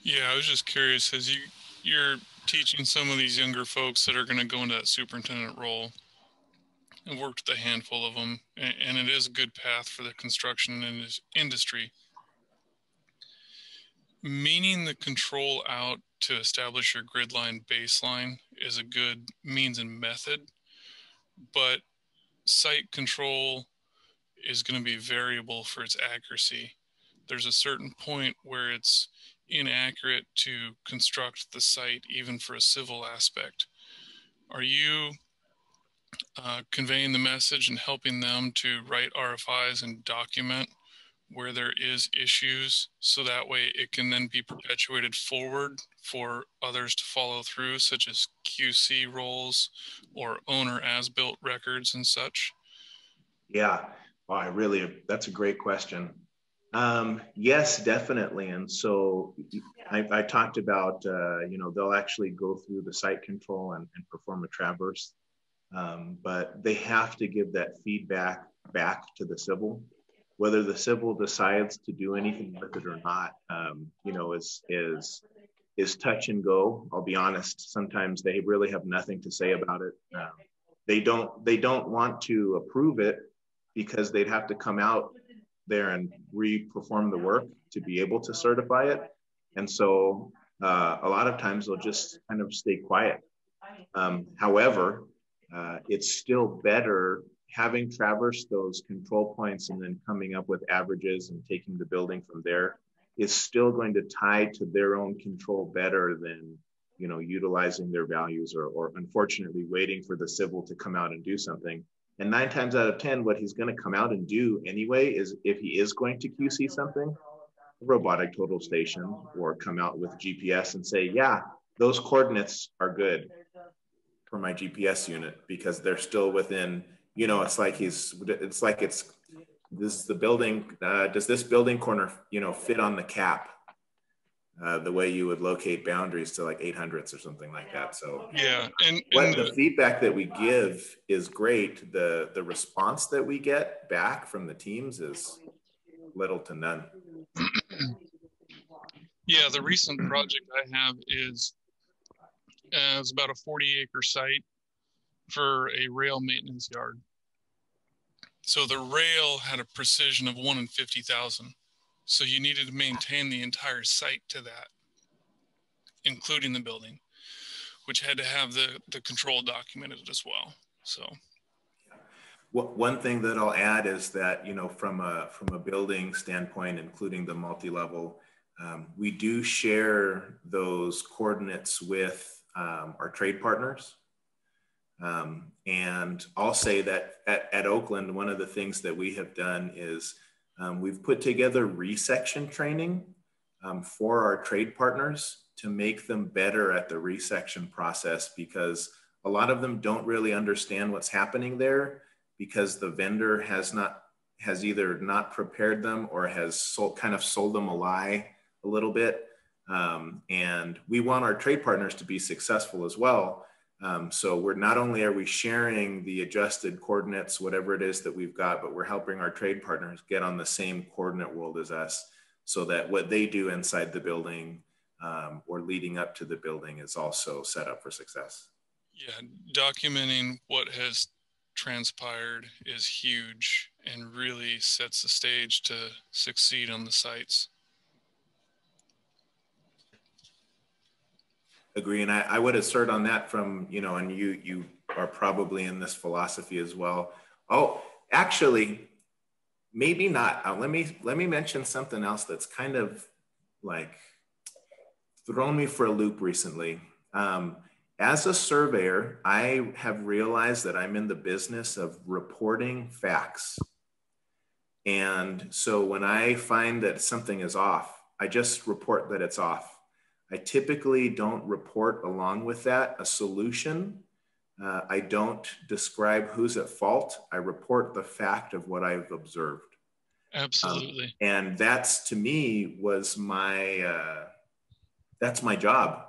Yeah, I was just curious, as you're teaching some of these younger folks that are going to go into that superintendent role, and worked with a handful of them, and it is a good path for the construction industry. Meaning the control out to establish your grid line baseline is a good means and method, but site control is going to be variable for its accuracy. There's a certain point where it's inaccurate to construct the site even for a civil aspect. Are you conveying the message and helping them to write RFIs and document where there is issues, so that way it can then be perpetuated forward for others to follow through, such as QC roles or owner as-built records and such?
Yeah, wow, that's a great question. Yes, definitely. And so I talked about, they'll actually go through the site control and perform a traverse, but they have to give that feedback back to the civil. Whether the civil decides to do anything with it or not, is touch and go. I'll be honest. Sometimes they really have nothing to say about it. They don't want to approve it because they'd have to come out there and re-perform the work to be able to certify it. And so a lot of times they'll just kind of stay quiet. However, it's still better having traversed those control points and then coming up with averages and taking the building from there is still going to tie to their own control better than, utilizing their values or unfortunately waiting for the civil to come out and do something. And 9 times out of 10, what he's going to come out and do anyway is, if he is going to QC something, a robotic total station, or come out with GPS and say, yeah, those coordinates are good for my GPS unit because they're still within, this is the building, does this building corner, fit on the cap? The way you would locate boundaries to like 800ths or something like that. So
yeah, and
the feedback that we give is great. The response that we get back from the teams is little to none.
Yeah, the recent project I have is it's about a 40-acre site for a rail maintenance yard. So the rail had a precision of 1 in 50,000. So you needed to maintain the entire site to that, including the building, which had to have the control documented as well. So
one thing that I'll add is that, from a building standpoint, including the multi-level, we do share those coordinates with our trade partners. And I'll say that at Oakland, one of the things that we have done is we've put together resection training for our trade partners to make them better at the resection process, because a lot of them don't really understand what's happening there because the vendor has either not prepared them or has sold them a lie a little bit. And we want our trade partners to be successful as well. So we're not only are we sharing the adjusted coordinates, whatever it is that we've got, but we're helping our trade partners get on the same coordinate world as us, so that what they do inside the building or leading up to the building is also set up for success.
yeah, documenting what has transpired is huge and really sets the stage to succeed on the sites.
Agree. And I would assert on that from, and you are probably in this philosophy as well. Oh, actually, maybe not. Let me mention something else that's kind of like thrown me for a loop recently. As a surveyor, I have realized that I'm in the business of reporting facts. And so when I find that something is off, I just report that it's off. I typically don't report along with that a solution. I don't describe who's at fault. I report the fact of what I've observed.
Absolutely.
And that's, to me, was that's my job.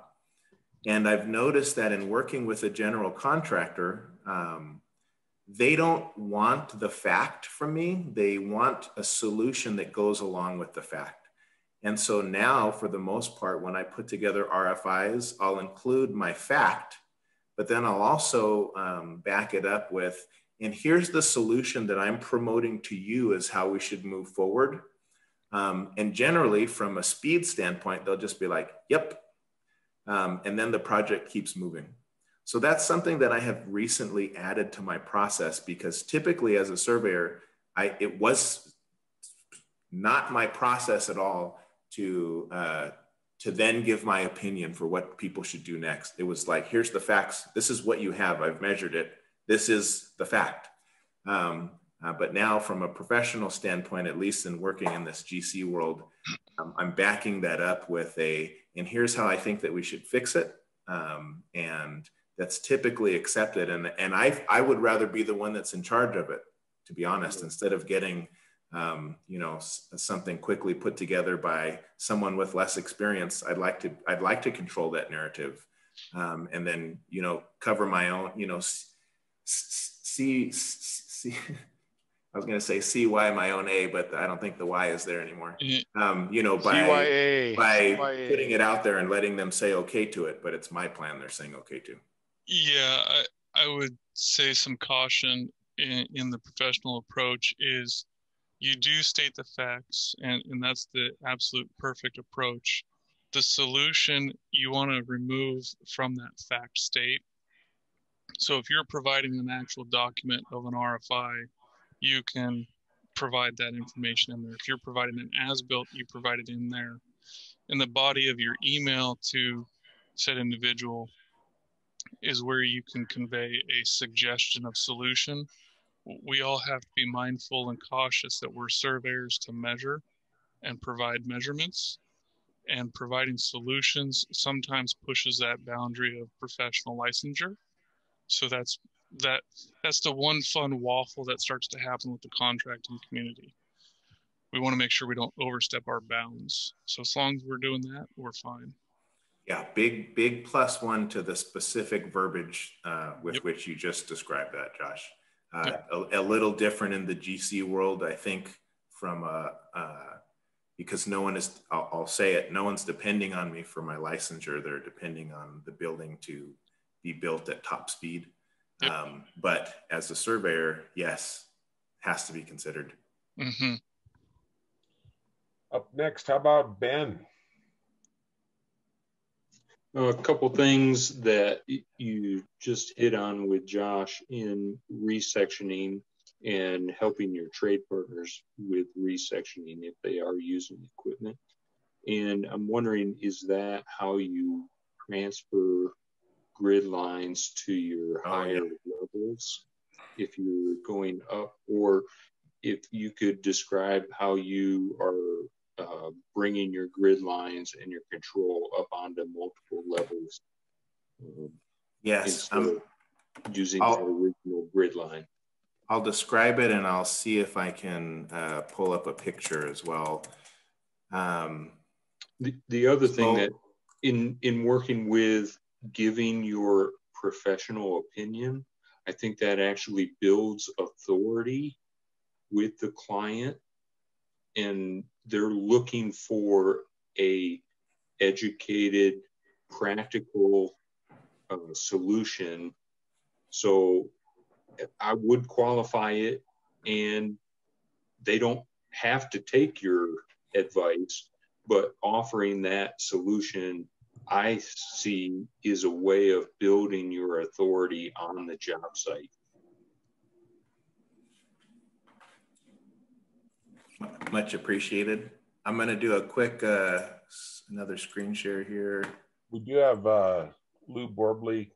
And I've noticed that in working with a general contractor, they don't want the fact from me. They want a solution that goes along with the fact. And so now, for the most part, when I put together RFIs, I'll include my fact, but then I'll also back it up with, and here's the solution that I'm promoting to you as how we should move forward. And generally, from a speed standpoint, they'll just be like, yep. And then the project keeps moving. So that's something that I have recently added to my process, because typically as a surveyor, it was not my process at all to then give my opinion for what people should do next. It was like, here's the facts. This is what you have. I've measured it. This is the fact. But now from a professional standpoint, at least in working in this GC world, I'm backing that up with and here's how I think that we should fix it. And that's typically accepted. And I would rather be the one that's in charge of it, to be honest, instead of getting, something quickly put together by someone with less experience. I'd like to control that narrative, and then, cover my own, see, I was going to say CY my own A, but I don't think the Y is there anymore. By putting it out there and letting them say okay to it, but it's my plan they're saying okay to.
Yeah, I would say some caution in the professional approach is you do state the facts, and that's the absolute perfect approach. The solution you want to remove from that fact state. So if you're providing an actual document of an RFI, you can provide that information in there. If you're providing an as-built, you provide it in there. In the body of your email to said individual is where you can convey a suggestion of solution. We all have to be mindful and cautious that we're surveyors to measure and provide measurements, and providing solutions sometimes pushes that boundary of professional licensure. So that's the one fun waffle that starts to happen with the contracting community. We want to make sure we don't overstep our bounds. So as long as we're doing that, we're fine.
Yeah, big plus one to the specific verbiage with which you just described that, Josh. A little different in the GC world, I think, from because no one is, I'll say it, no one's depending on me for my licensure. They're depending on the building to be built at top speed. But as a surveyor, yes, has to be considered.
Mm-hmm.
Up next, how about Ben?
A couple things that you just hit on with Josh in resectioning and helping your trade partners with resectioning if they are using equipment. And I'm wondering, is that how you transfer grid lines to your higher levels if you're going up? Or if you could describe how you are bringing your grid lines and your control up onto multiple levels.
Yes,
using the original grid line.
I'll describe it, and I'll see if I can pull up a picture as well.
The other thing that in working with giving your professional opinion, I think that actually builds authority with the client, and they're looking for a educated, practical solution. So I would qualify it, and they don't have to take your advice, but offering that solution, I see, is a way of building your authority on the job site.
Much appreciated. I'm going to do a quick another screen share here.
We do have Lou Borbley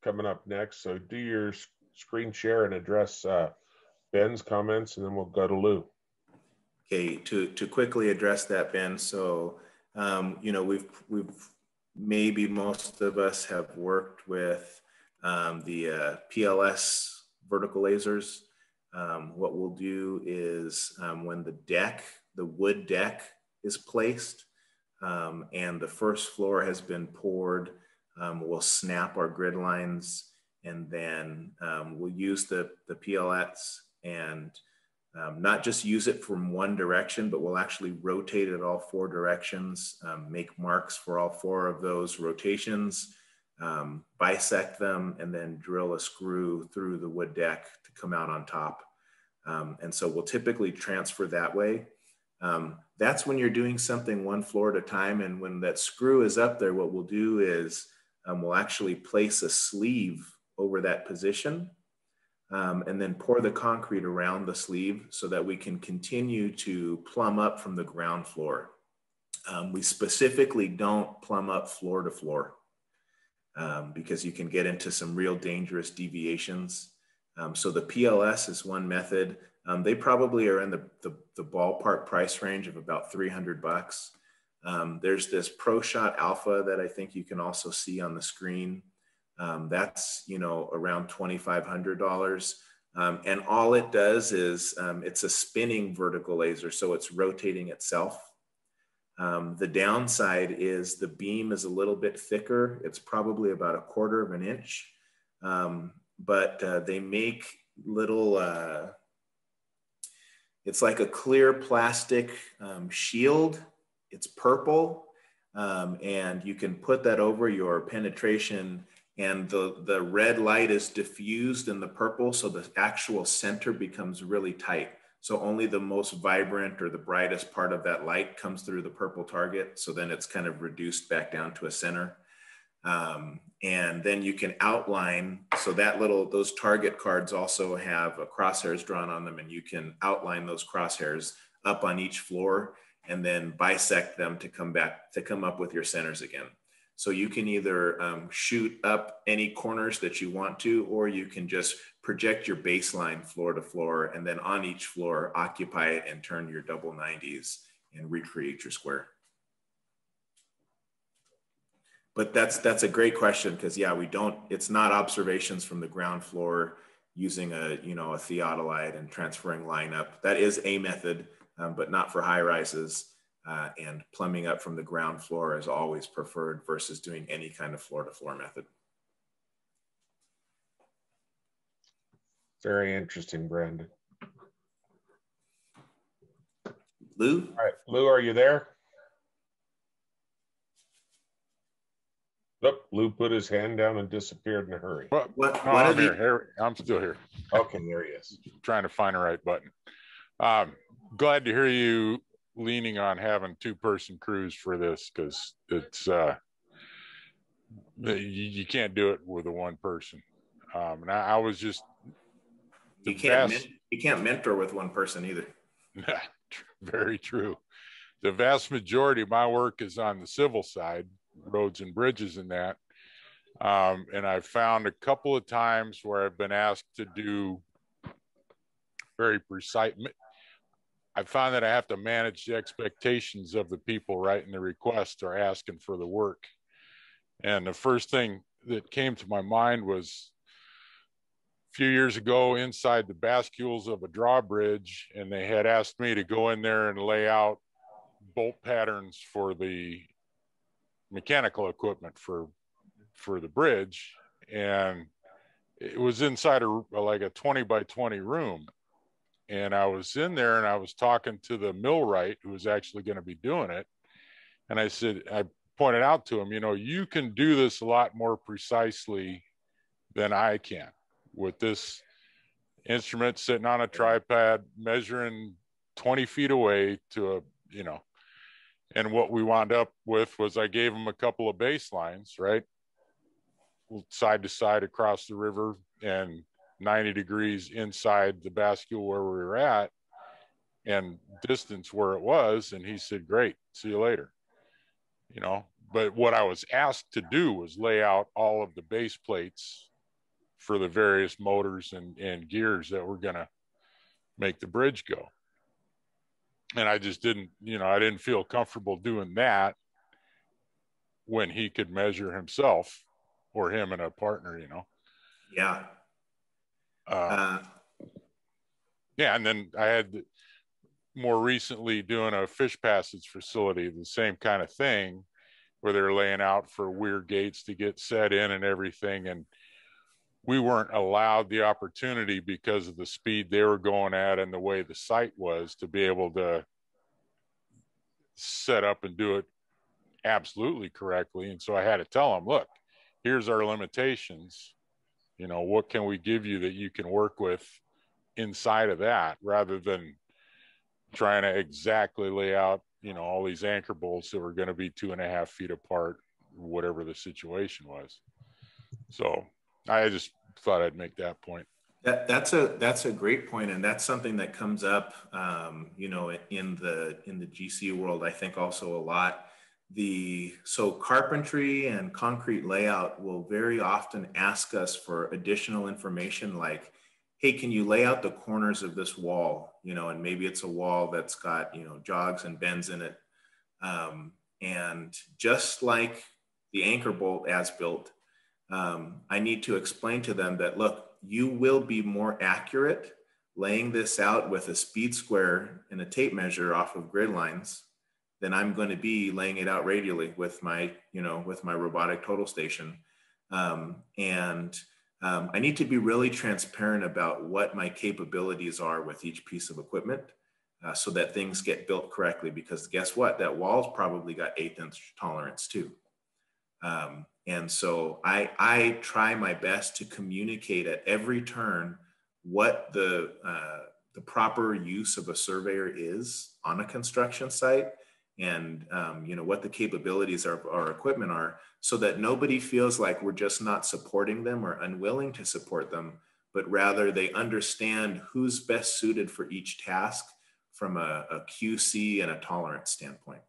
coming up next. So do your screen share and address Ben's comments, and then we'll go to Lou.
Okay, to quickly address that, Ben. So, you know, we've maybe most of us have worked with the PLS vertical lasers. What we'll do is when the wood deck is placed and the first floor has been poured, we'll snap our grid lines, and then we'll use the PLS and not just use it from one direction, but we'll actually rotate it all 4 directions, make marks for all 4 of those rotations, bisect them, and then drill a screw through the wood deck to come out on top. And so we'll typically transfer that way. That's when you're doing something 1 floor at a time. And when that screw is up there, what we'll do is we'll actually place a sleeve over that position. And then pour the concrete around the sleeve so that we can continue to plumb up from the ground floor. We specifically don't plumb up floor to floor because you can get into some real dangerous deviations. So the PLS is one method. They probably are in the ballpark price range of about $300. There's this ProShot Alpha that I think you can also see on the screen. That's, you know, around $2,500. And all it does is it's a spinning vertical laser, so it's rotating itself. The downside is the beam is a little bit thicker. It's probably about 1/4 of an inch, but they make little, it's like a clear plastic shield. It's purple, and you can put that over your penetration, and the red light is diffused in the purple, so the actual center becomes really tight. So only the most vibrant or the brightest part of that light comes through the purple target. So then it's kind of reduced back down to a center. And then you can outline, so that those target cards also have crosshairs drawn on them, and you can outline those crosshairs up on each floor and then bisect them to come up with your centers again. So you can either shoot up any corners that you want to, or you can just project your baseline floor to floor, and then on each floor, occupy it and turn your double 90s and recreate your square. But that's a great question, because yeah, it's not observations from the ground floor using a theodolite and transferring line up. That is a method, but not for high rises. And plumbing up from the ground floor is always preferred versus doing any kind of floor to floor method.
Very interesting, Brandon.
Lou?
All right, Lou, are you there? Look, Lou put his hand down and disappeared in a hurry.
I'm here. I'm still here.
Okay, there he is.
Trying to find the right button. Glad to hear you leaning on having 2-person crews for this, because it's you can't do it with a 1 person. And I was just
you can't mentor with 1 person either.
Very true. The vast majority of my work is on the civil side, roads and bridges and that. And I've found a couple of times where I've been asked to do very precise. I found that I have to manage the expectations of the people writing the request or asking for the work. And the first thing that came to my mind was a few years ago inside the bascules of a drawbridge, and they had asked me to go in there and lay out bolt patterns for the mechanical equipment for the bridge. And it was inside like a 20 by 20 room. And I was in there and I was talking to the millwright who was actually going to be doing it. And I pointed out to him, you can do this a lot more precisely than I can with this instrument sitting on a tripod, measuring 20 feet away to and what we wound up with was I gave him a couple of baselines, right? Side to side across the river and 90 degrees inside the bascule where we were at, and distance where it was. And he said, great, see you later. but what I was asked to do was lay out all of the base plates for the various motors and gears that were going to make the bridge go. And I just didn't, I didn't feel comfortable doing that when he could measure himself, or him and a partner,
Yeah.
Yeah. And then I had more recently doing a fish passage facility, the same kind of thing, where they're laying out for weir gates to get set in and everything. And we weren't allowed the opportunity, because of the speed they were going at and the way the site was, to be able to set up and do it absolutely correctly. And so I had to tell them, look, here's our limitations. What can we give you that you can work with inside of that, rather than trying to exactly lay out, all these anchor bolts that were going to be 2.5 feet apart, whatever the situation was. So I just thought I'd make that point.
That's a great point, and that's something that comes up, in the GC world. I think also a lot. So carpentry and concrete layout will very often ask us for additional information, like, hey, can you lay out the corners of this wall? And maybe it's a wall that's got jogs and bends in it, and just like the anchor bolt as built. I need to explain to them that, look, you will be more accurate laying this out with a speed square and a tape measure off of grid lines than I'm going to be laying it out radially with my robotic total station. I need to be really transparent about what my capabilities are with each piece of equipment, so that things get built correctly, because guess what? That wall's probably got 1/8 inch tolerance too. And so I try my best to communicate at every turn what the proper use of a surveyor is on a construction site, and what the capabilities of our equipment are, so that nobody feels like we're just not supporting them or unwilling to support them, but rather they understand who's best suited for each task from a QC and a tolerance standpoint.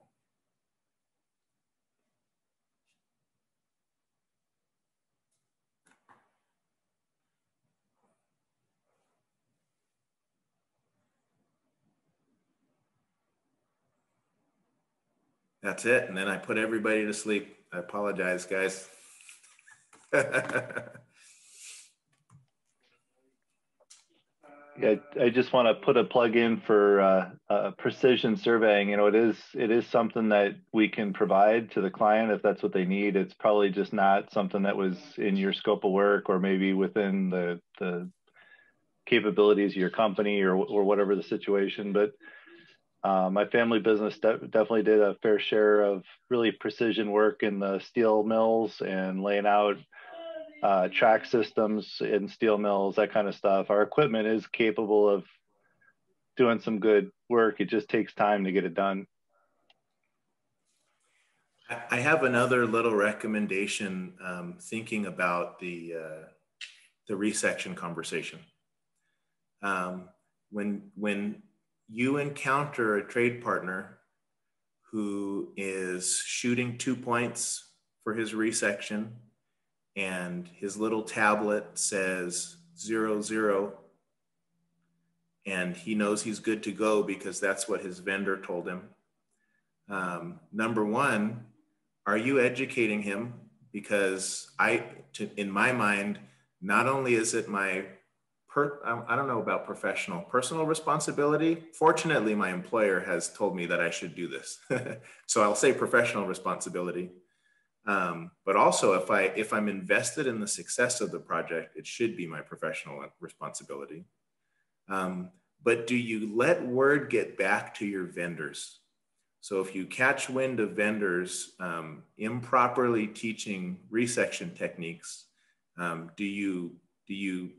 That's it. And then I put everybody to sleep. I apologize, guys.
Yeah, I just want to put a plug in for precision surveying. It is something that we can provide to the client if that's what they need. It's probably just not something that was in your scope of work, or maybe within the capabilities of your company, or whatever the situation. But my family business definitely did a fair share of really precision work in the steel mills and laying out track systems in steel mills, that kind of stuff. Our equipment is capable of doing some good work. It just takes time to get it done.
I have another little recommendation, thinking about the resection conversation. When you encounter a trade partner who is shooting 2 points for his resection, and his little tablet says 0, 0, and he knows he's good to go because that's what his vendor told him. Number one, are you educating him? Because in my mind, not only is it my I don't know about personal responsibility. Fortunately, my employer has told me that I should do this. So I'll say professional responsibility. But also, if I'm invested in the success of the project, it should be my professional responsibility. But do you let word get back to your vendors? So if you catch wind of vendors improperly teaching resection techniques, do you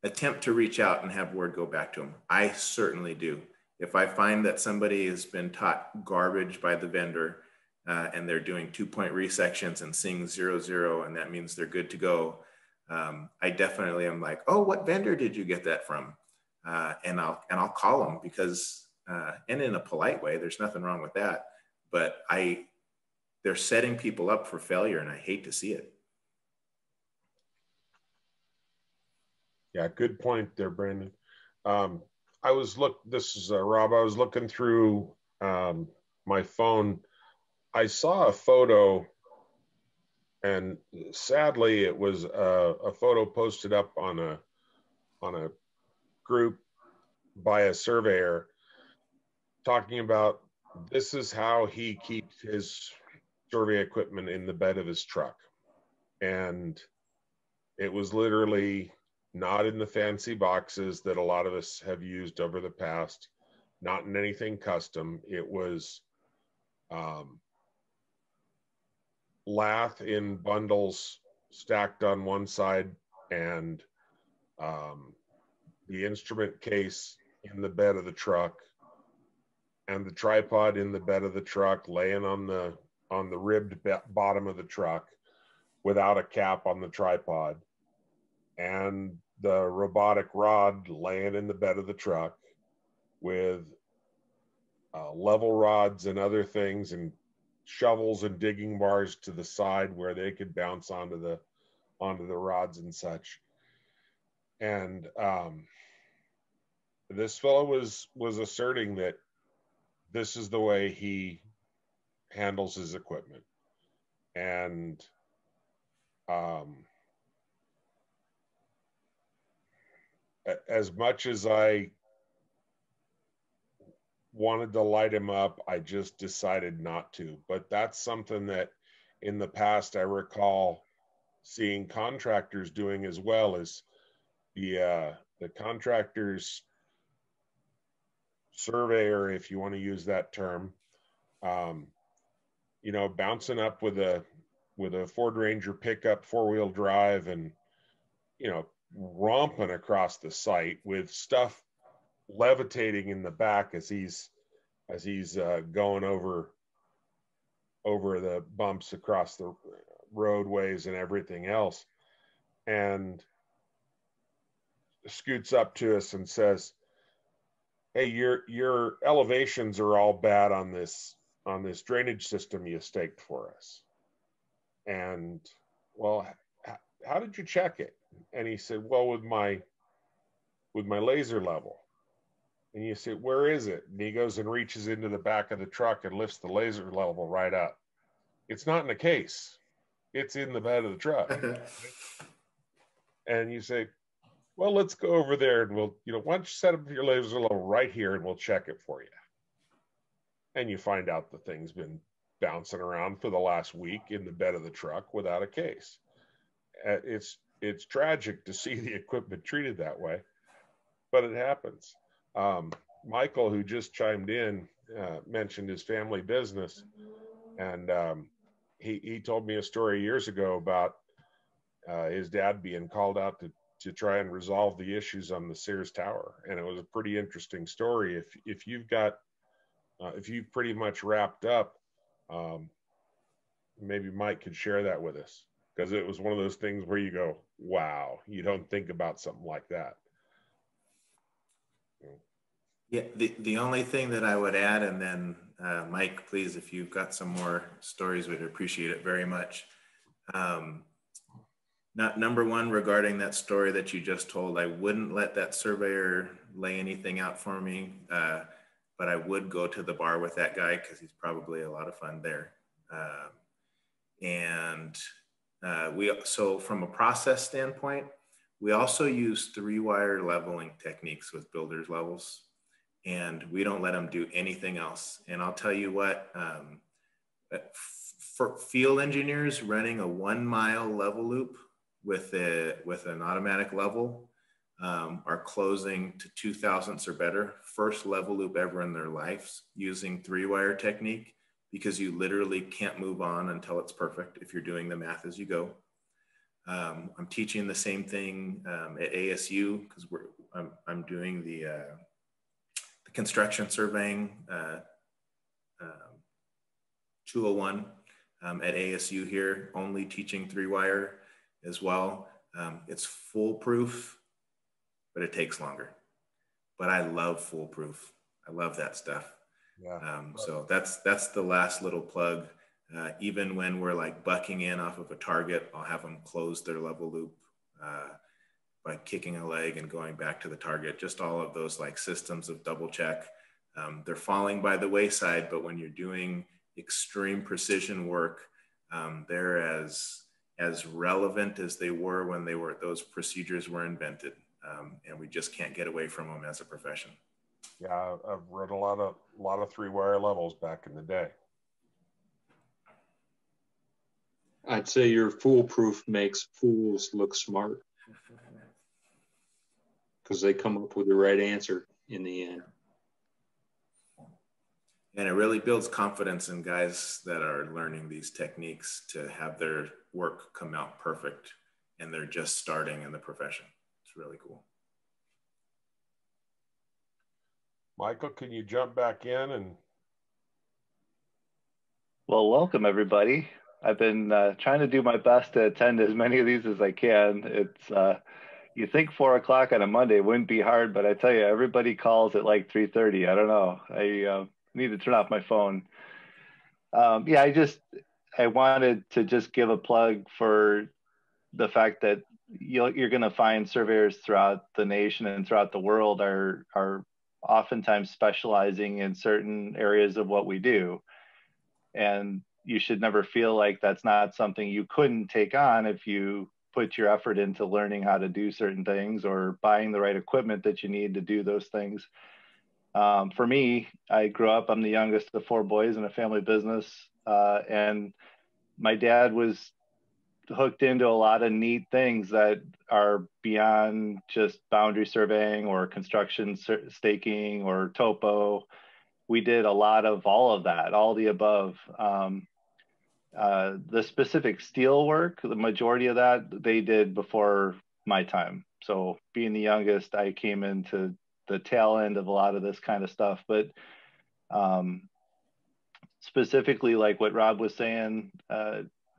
attempt to reach out and have word go back to them? I certainly do. If I find that somebody has been taught garbage by the vendor, and they're doing 2-point resections and seeing 0, 0, and that means they're good to go, I definitely am like, oh, what vendor did you get that from? And I'll call them, because and in a polite way, there's nothing wrong with that. But I they're setting people up for failure, and I hate to see it.
Yeah, good point there, Brandon. This is Rob. I was looking through my phone. I saw a photo, and sadly, it was a photo posted up on a group by a surveyor talking about this is how he keeps his survey equipment in the bed of his truck. And it was literally not in the fancy boxes that a lot of us have used over the past, not in anything custom. It was lath in bundles stacked on one side, and the instrument case in the bed of the truck, and the tripod in the bed of the truck, laying on the ribbed bottom of the truck without a cap on the tripod, and the robotic rod laying in the bed of the truck with level rods and other things, and shovels and digging bars to the side where they could bounce onto the rods and such. And this fellow was asserting that this is the way he handles his equipment. And as much as I wanted to light him up, I just decided not to. But that's something that in the past I recall seeing contractors doing as well, is the contractor's surveyor, if you want to use that term, you know, bouncing up with a Ford Ranger pickup 4-wheel drive, and, you know, romping across the site with stuff levitating in the back as he's going over the bumps across the roadways and everything else, and scoots up to us and says, "Hey, your elevations are all bad on this drainage system you staked for us." And, well, how did you check it? And he said, "Well, with my laser level." And you say, "Where is it?" And he goes and reaches into the back of the truck and lifts the laser level right up. It's not in a case. It's in the bed of the truck. And you say, "Well, let's go over there and we'll, you know, why don't you set up your laser level right here and we'll check it for you." And you find out the thing's been bouncing around for the last week in the bed of the truck without a case. It's tragic to see the equipment treated that way, but it happens. Michael, who just chimed in, mentioned his family business, and he told me a story years ago about his dad being called out to try and resolve the issues on the Sears Tower, and it was a pretty interesting story. If you've pretty much wrapped up, maybe Mike could share that with us, because it was one of those things where you go, wow, you don't think about something like that.
Yeah, the only thing that I would add, and then Mike, please, if you've got some more stories, we'd appreciate it very much. Number one, regarding that story that you just told, I wouldn't let that surveyor lay anything out for me, but I would go to the bar with that guy because he's probably a lot of fun there. So from a process standpoint, we also use 3-wire leveling techniques with builders levels, and we don't let them do anything else. And I'll tell you what, for field engineers, running a 1-mile level loop with an automatic level are closing to 2/1000ths or better, first level loop ever in their lives, using 3-wire technique, because you literally can't move on until it's perfect if you're doing the math as you go. I'm teaching the same thing at ASU, because I'm doing the construction surveying 201 at ASU here, only teaching 3-wire as well. It's foolproof, but it takes longer. But I love foolproof. I love that stuff. Yeah. So that's the last little plug. Even when we're like bucking in off of a target, I'll have them close their level loop by kicking a leg and going back to the target. Just all of those like systems of double check. They're falling by the wayside, but when you're doing extreme precision work, they're as relevant as they were when those procedures were invented. And we just can't get away from them as a profession.
Yeah, I've wrote a lot of 3-wire levels back in the day.
I'd say your foolproof makes fools look smart because they come up with the right answer in the end.
And it really builds confidence in guys that are learning these techniques to have their work come out perfect and they're just starting in the profession. It's really cool.
Michael, can you jump back in? And
well, welcome everybody. I've been trying to do my best to attend as many of these as I can. It's you think 4 o'clock on a Monday wouldn't be hard, but I tell you, everybody calls at like 3:30. I don't know. I need to turn off my phone. Yeah, I wanted to just give a plug for the fact that you're going to find surveyors throughout the nation and throughout the world are oftentimes specializing in certain areas of what we do. And you should never feel like that's not something you couldn't take on if you put your effort into learning how to do certain things or buying the right equipment that you need to do those things. For me, I grew up, I'm the youngest of 4 boys in a family business. And my dad was hooked into a lot of neat things that are beyond just boundary surveying or construction staking or topo. We did a lot of all of that, all the above. The specific steel work, the majority of that they did before my time. So being the youngest, I came into the tail end of a lot of this kind of stuff. But specifically like what Rob was saying,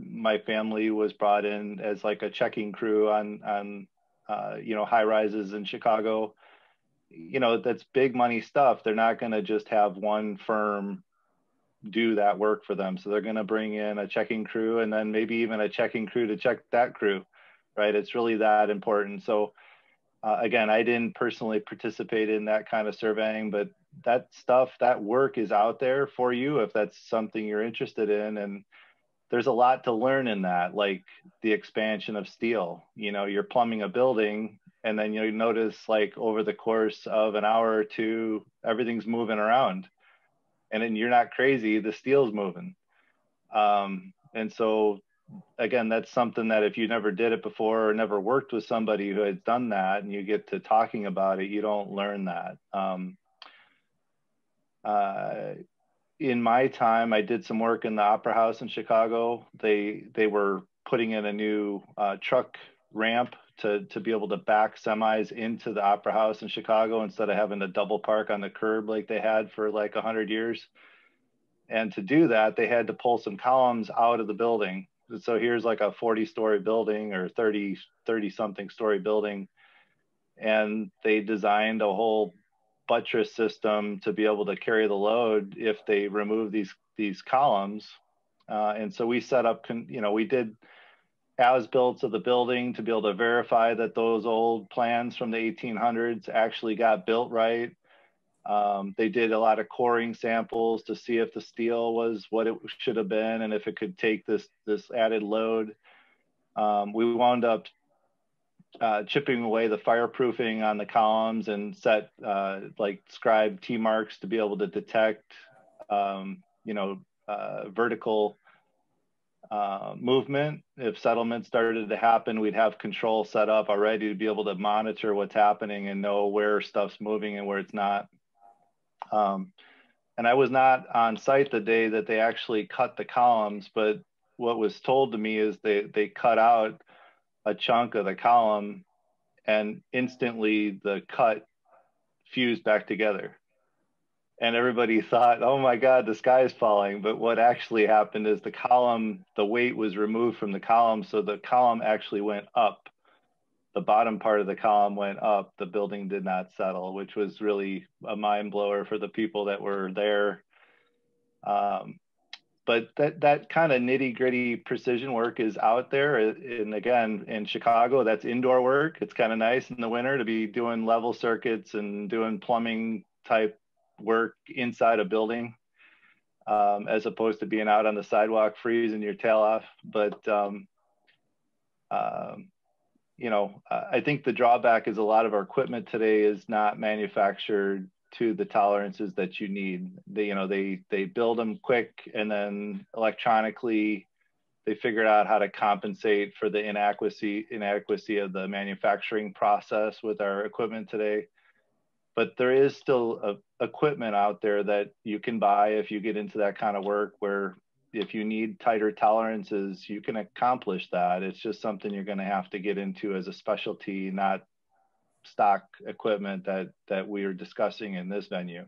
my family was brought in as like a checking crew on high rises in Chicago. That's big money stuff. They're not going to just have one firm do that work for them. So they're going to bring in a checking crew and then maybe even a checking crew to check that crew, right? It's really that important. So again, I didn't personally participate in that kind of surveying, but that stuff, that work is out there for you if that's something you're interested in. And there's a lot to learn in that, like the expansion of steel. You're plumbing a building and then you notice like over the course of an hour or two, everything's moving around. And then you're not crazy, the steel's moving. And so again, that's something that if you never did it before or never worked with somebody who had done that and you get to talking about it, you don't learn that. In my time, I did some work in the Opera House in Chicago. They were putting in a new truck ramp to be able to back semis into the Opera House in Chicago instead of having to double park on the curb like they had for like 100 years. And to do that, they had to pull some columns out of the building. So here's like a 40-story building or 30-something story building. And they designed a whole buttress system to be able to carry the load if they remove these columns. And so we set up, we did as-built of the building to be able to verify that those old plans from the 1800s actually got built right. They did a lot of coring samples to see if the steel was what it should have been and if it could take this added load. We wound up chipping away the fireproofing on the columns and set like scribe T marks to be able to detect, vertical movement. If settlement started to happen, we'd have control set up already to be able to monitor what's happening and know where stuff's moving and where it's not. And I was not on site the day that they actually cut the columns, but what was told to me is they cut out a chunk of the column and instantly the cut fused back together. And everybody thought, oh my God, the sky's falling. But what actually happened is the weight was removed from the column. So the column actually went up. The bottom part of the column went up. The building did not settle, which was really a mind blower for the people that were there. But but that kind of nitty gritty precision work is out there. And again, in Chicago, that's indoor work. It's kind of nice in the winter to be doing level circuits and doing plumbing type work inside a building, as opposed to being out on the sidewalk freezing your tail off. But you know, I think the drawback is a lot of our equipment today is not manufactured to the tolerances that you need. They build them quick, and then electronically they figured out how to compensate for the inadequacy of the manufacturing process with our equipment today. But there is still equipment out there that you can buy if you get into that kind of work, where if you need tighter tolerances, you can accomplish that. It's just something you're going to have to get into as a specialty, not stock equipment that we are discussing in this venue.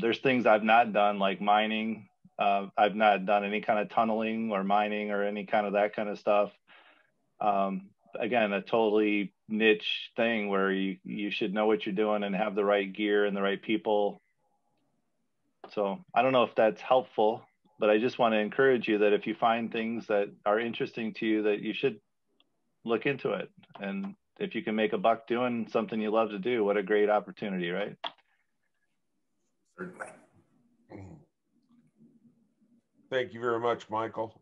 There's things I've not done, like mining. I've not done any kind of tunneling or mining or any kind of that kind of stuff. Again, a totally niche thing where you should know what you're doing and have the right gear and the right people. So I don't know if that's helpful, but I just want to encourage you that if you find things that are interesting to you, that you should look into it. And if you can make a buck doing something you love to do, what a great opportunity, right?
Certainly.
Thank you very much, Michael.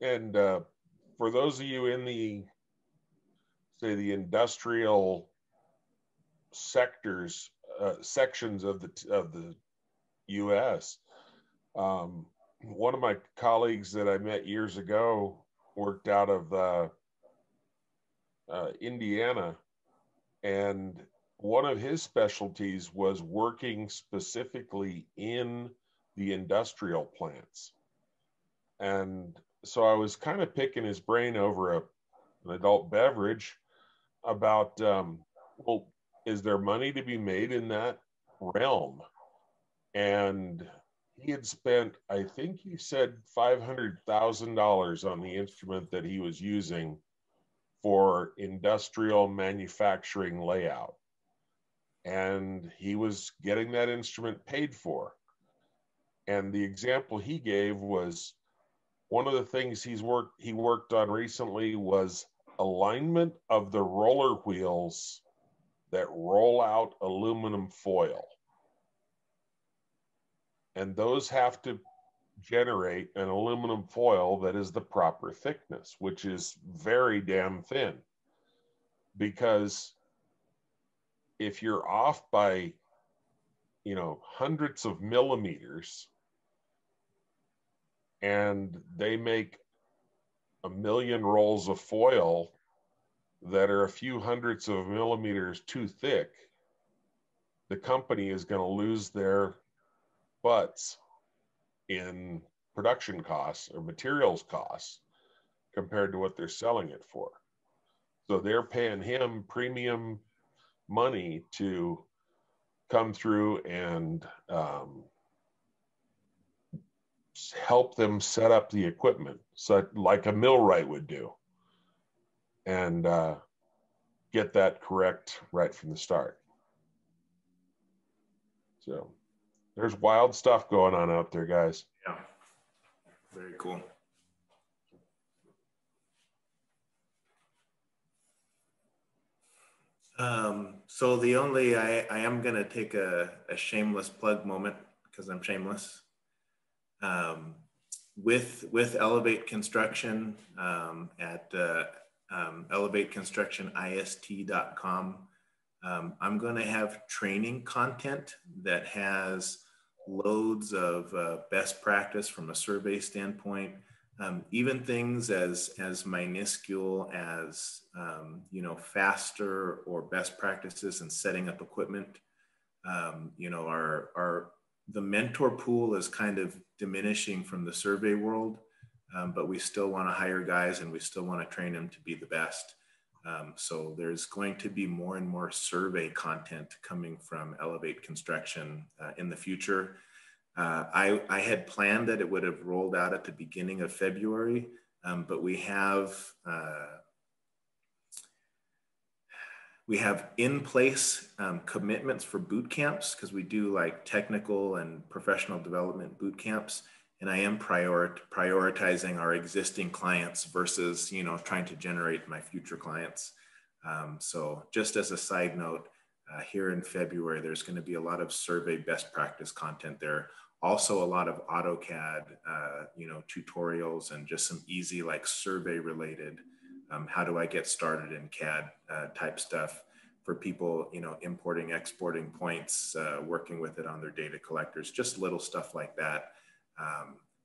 And for those of you in the, say, the industrial sectors, sections of the U.S., one of my colleagues that I met years ago worked out of Indiana, and one of his specialties was working specifically in the industrial plants. And so I was kind of picking his brain over an adult beverage about, well, is there money to be made in that realm? And he had spent, I think he said $500,000 on the instrument that he was using for industrial manufacturing layout. And he was getting that instrument paid for. And the example he gave was one of the things he worked on recently was alignment of the roller wheels that roll out aluminum foil. And those have to generate an aluminum foil that is the proper thickness, which is very damn thin. Because if you're off by, hundreds of millimeters, and they make 1 million rolls of foil that are a few hundreds of millimeters too thick, the company is going to lose their butts in production costs or materials costs compared to what they're selling it for. So they're paying him premium money to come through and help them set up the equipment, so like a millwright would do, and get that correct right from the start. So there's wild stuff going on out there, guys.
Yeah, very cool. So the only, I am going to take a shameless plug moment, because I'm shameless. With Elevate Construction at elevateconstructionist.com, I'm going to have training content that has loads of best practice from a survey standpoint, even things as minuscule as faster or best practices in setting up equipment. The mentor pool is kind of diminishing from the survey world, but we still want to hire guys and we still want to train them to be the best. So there's going to be more and more survey content coming from Elevate Construction in the future. I had planned that it would have rolled out at the beginning of February, but we have in place commitments for boot camps, because we do like technical and professional development boot camps. and I am prioritizing our existing clients versus, you know, trying to generate my future clients. So just as a side note, here in February, there's going to be a lot of survey best practice content there. Also a lot of AutoCAD, you know, tutorials and just some easy like survey related, how do I get started in CAD type stuff for people, you know, importing, exporting points, working with it on their data collectors, just little stuff like that.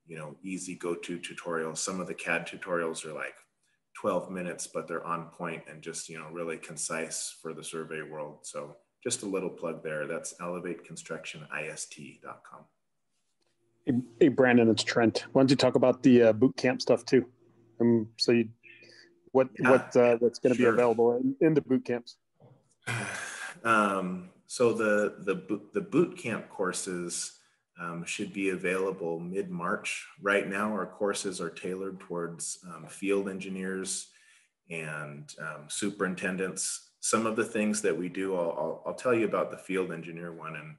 You know, easy go-to tutorials. Some of the CAD tutorials are like 12 minutes, but they're on point and just, you know, really concise for the survey world. So just a little plug there. That's elevateconstructionist.com.
Hey, Brandon, it's Trent. Why don't you talk about the boot camp stuff too? So what's going to be available in the boot camps?
So the boot camp courses should be available mid-March. Right now, our courses are tailored towards field engineers and superintendents. Some of the things that we do, I'll tell you about the field engineer one, and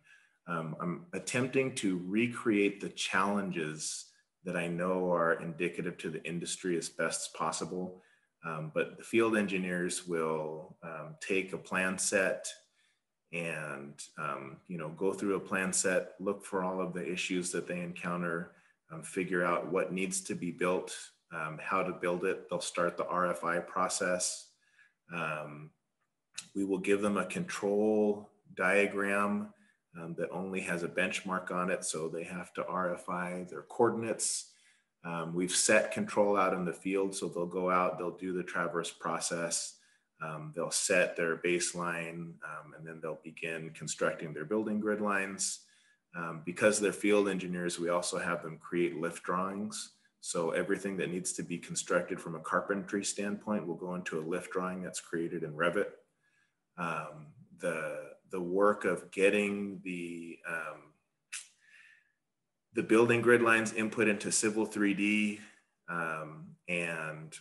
I'm attempting to recreate the challenges that I know are indicative to the industry as best as possible. But the field engineers will take a plan set and you know, go through a plan set, look for all of the issues that they encounter, figure out what needs to be built, how to build it. They'll start the RFI process. We will give them a control diagram that only has a benchmark on it, so they have to RFI their coordinates. We've set control out in the field, so they'll go out, they'll do the traverse process, they'll set their baseline, and then they'll begin constructing their building grid lines. Because they're field engineers, we also have them create lift drawings. So everything that needs to be constructed from a carpentry standpoint will go into a lift drawing that's created in Revit. The work of getting the building grid lines input into Civil 3D and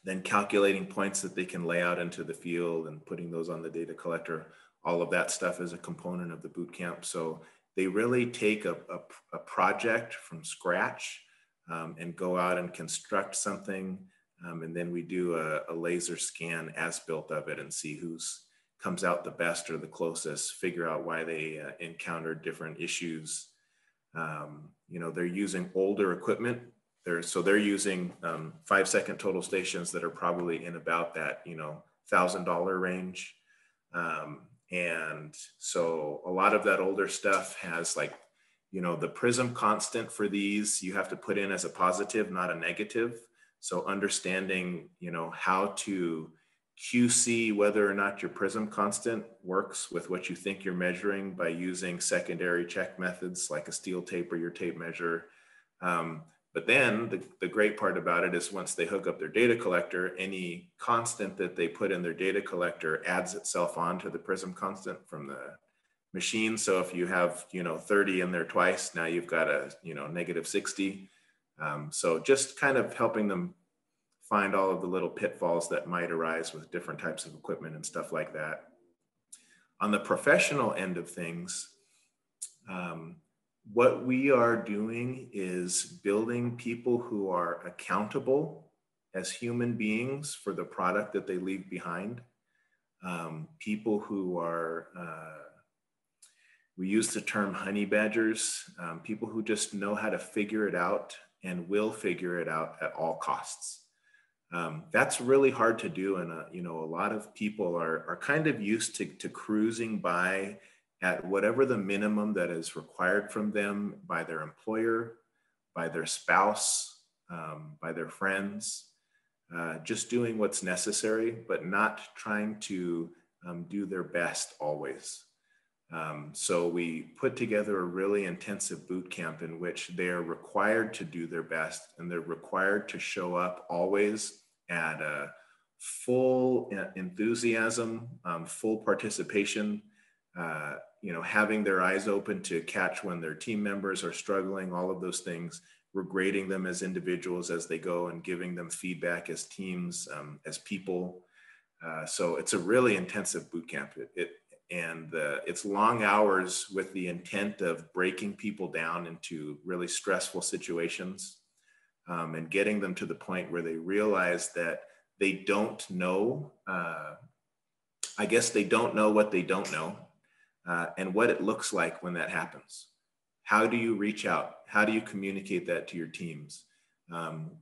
then calculating points that they can lay out into the field and putting those on the data collector, all of that stuff is a component of the boot camp. So they really take a project from scratch and go out and construct something. And then we do a laser scan as built of it and see who's comes out the best or the closest, figure out why they encountered different issues. You know, they're using older equipment. They're using 5-second total stations that are probably in about that, you know, $1,000 range. And so a lot of that older stuff has, like, you know, the prism constant for these, you have to put in as a positive, not a negative. So understanding, you know, how to QC whether or not your prism constant works with what you think you're measuring by using secondary check methods like a steel tape or your tape measure. But then the great part about it is once they hook up their data collector, any constant that they put in their data collector adds itself on to the prism constant from the machine. So if you have, you know, 30 in there twice, now you've got a, you know, -60. So just kind of helping them find all of the little pitfalls that might arise with different types of equipment and stuff like that. On the professional end of things, what we are doing is building people who are accountable as human beings for the product that they leave behind. People who are, we use the term honey badgers, people who just know how to figure it out and will figure it out at all costs. That's really hard to do. And, you know, a lot of people are kind of used to cruising by at whatever the minimum that is required from them by their employer, by their spouse, by their friends, just doing what's necessary, but not trying to do their best always. So we put together a really intensive boot camp in which they're required to do their best and they're required to show up always at a full enthusiasm, full participation, you know, having their eyes open to catch when their team members are struggling, all of those things. We're grading them as individuals as they go and giving them feedback as teams, as people. So it's a really intensive boot camp. it's long hours with the intent of breaking people down into really stressful situations, and getting them to the point where they realize that they don't know, I guess they don't know what they don't know, and what it looks like when that happens. How do you reach out? How do you communicate that to your teams?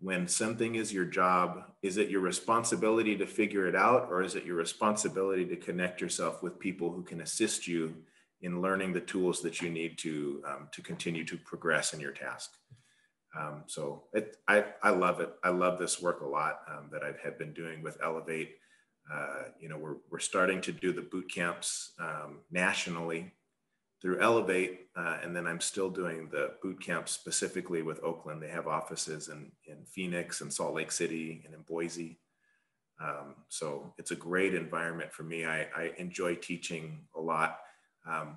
When something is your job, is it your responsibility to figure it out, or is it your responsibility to connect yourself with people who can assist you in learning the tools that you need to continue to progress in your task? So I love it. I love this work a lot that I have been doing with Elevate. You know, we're starting to do the boot camps nationally through Elevate, and then I'm still doing the boot camps specifically with Oakland. They have offices in Phoenix and Salt Lake City and in Boise. So it's a great environment for me. I enjoy teaching a lot,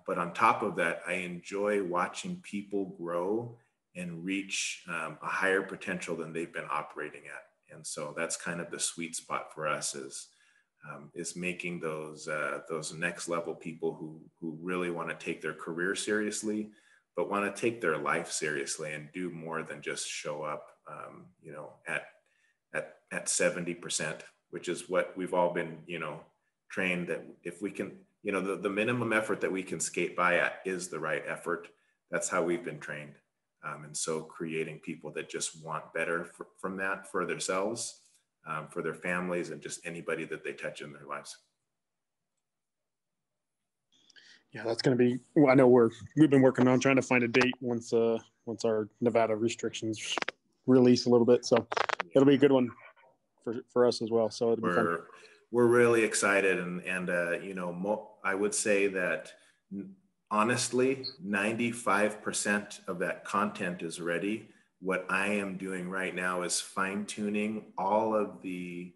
but on top of that, I enjoy watching people grow and reach a higher potential than they've been operating at. And so that's kind of the sweet spot for us, is making those next level people who really want to take their career seriously, but want to take their life seriously and do more than just show up, you know, at 70%, which is what we've all been, you know, trained that if we can, you know, the minimum effort that we can skate by at is the right effort. That's how we've been trained. And so creating people that just want better from that for themselves, for their families, and just anybody that they touch in their lives.
Yeah, that's going to be, I know we've been working on trying to find a date once our Nevada restrictions release a little bit. So it'll be a good one for us as well. So it'll be fun.
We're really excited. And you know, I would say that honestly, 95% of that content is ready. What I am doing right now is fine tuning all of the,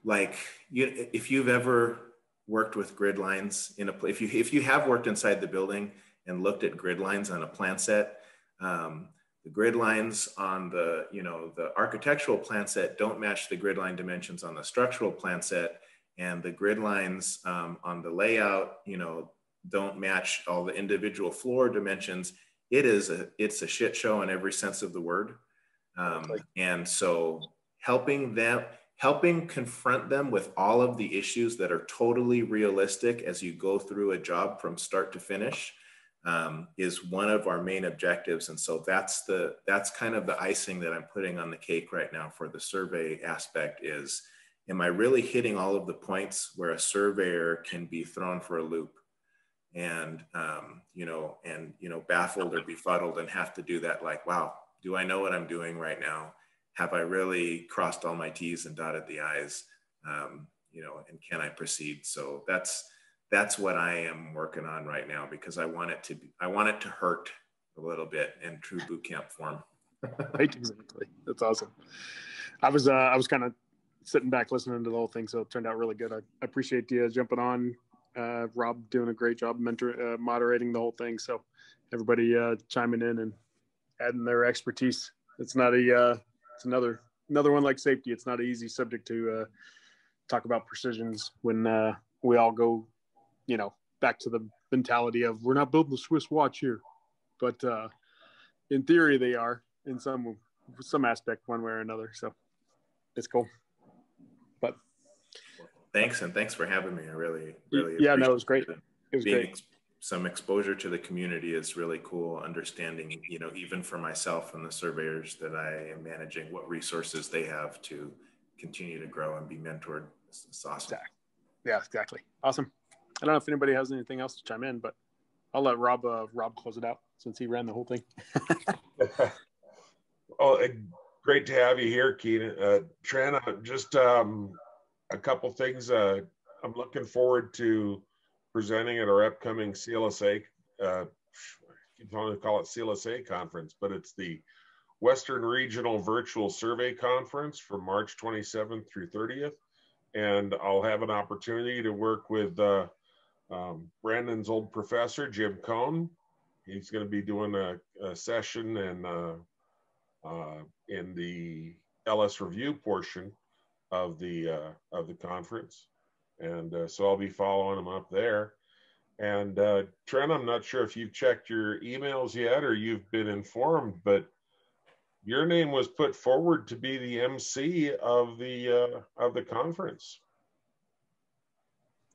like, if you've ever worked with grid lines if you have worked inside the building and looked at grid lines on a plan set, the grid lines on the, you know, the architectural plan set don't match the grid line dimensions on the structural plan set, and the grid lines on the layout, you know, don't match all the individual floor dimensions. It's a shit show in every sense of the word. And so helping confront them with all of the issues that are totally realistic as you go through a job from start to finish is one of our main objectives. And so that's kind of the icing that I'm putting on the cake right now for the survey aspect is, am I really hitting all of the points where a surveyor can be thrown for a loop and, you know, baffled or befuddled and have to do that, like, wow, do I know what I'm doing right now? Have I really crossed all my T's and dotted the I's? You know, and can I proceed? So that's what I am working on right now, because I want it to hurt a little bit in true boot camp form.
Right, exactly. That's awesome. I was kind of sitting back listening to the whole thing, so it turned out really good. I appreciate you jumping on. Rob doing a great job moderating the whole thing. So everybody chiming in and adding their expertise. It's not it's another one like safety. It's not an easy subject to talk about precisions when we all go, you know, back to the mentality of we're not building the Swiss watch here, but in theory they are in some aspect, one way or another. So it's cool. But
thanks for having me. I really
yeah, no, it was great. It was great.
Some exposure to the community is really cool. Understanding, you know, even for myself and the surveyors that I am managing, what resources they have to continue to grow and be mentored. It's awesome.
Yeah, exactly. Awesome. I don't know if anybody has anything else to chime in, but I'll let Rob close it out since he ran the whole thing.
Oh, great to have you here, Keenan. Trent, just a couple things. I'm looking forward to presenting at our upcoming CLSA, I keep wanting to call it CLSA conference, but it's the Western Regional Virtual Survey Conference from March 27th through 30th. And I'll have an opportunity to work with Brandon's old professor, Jim Cohn. He's going to be doing a session in the LS review portion of the conference. And so I'll be following them up there. And Trent, I'm not sure if you've checked your emails yet or you've been informed, but your name was put forward to be the MC of the conference.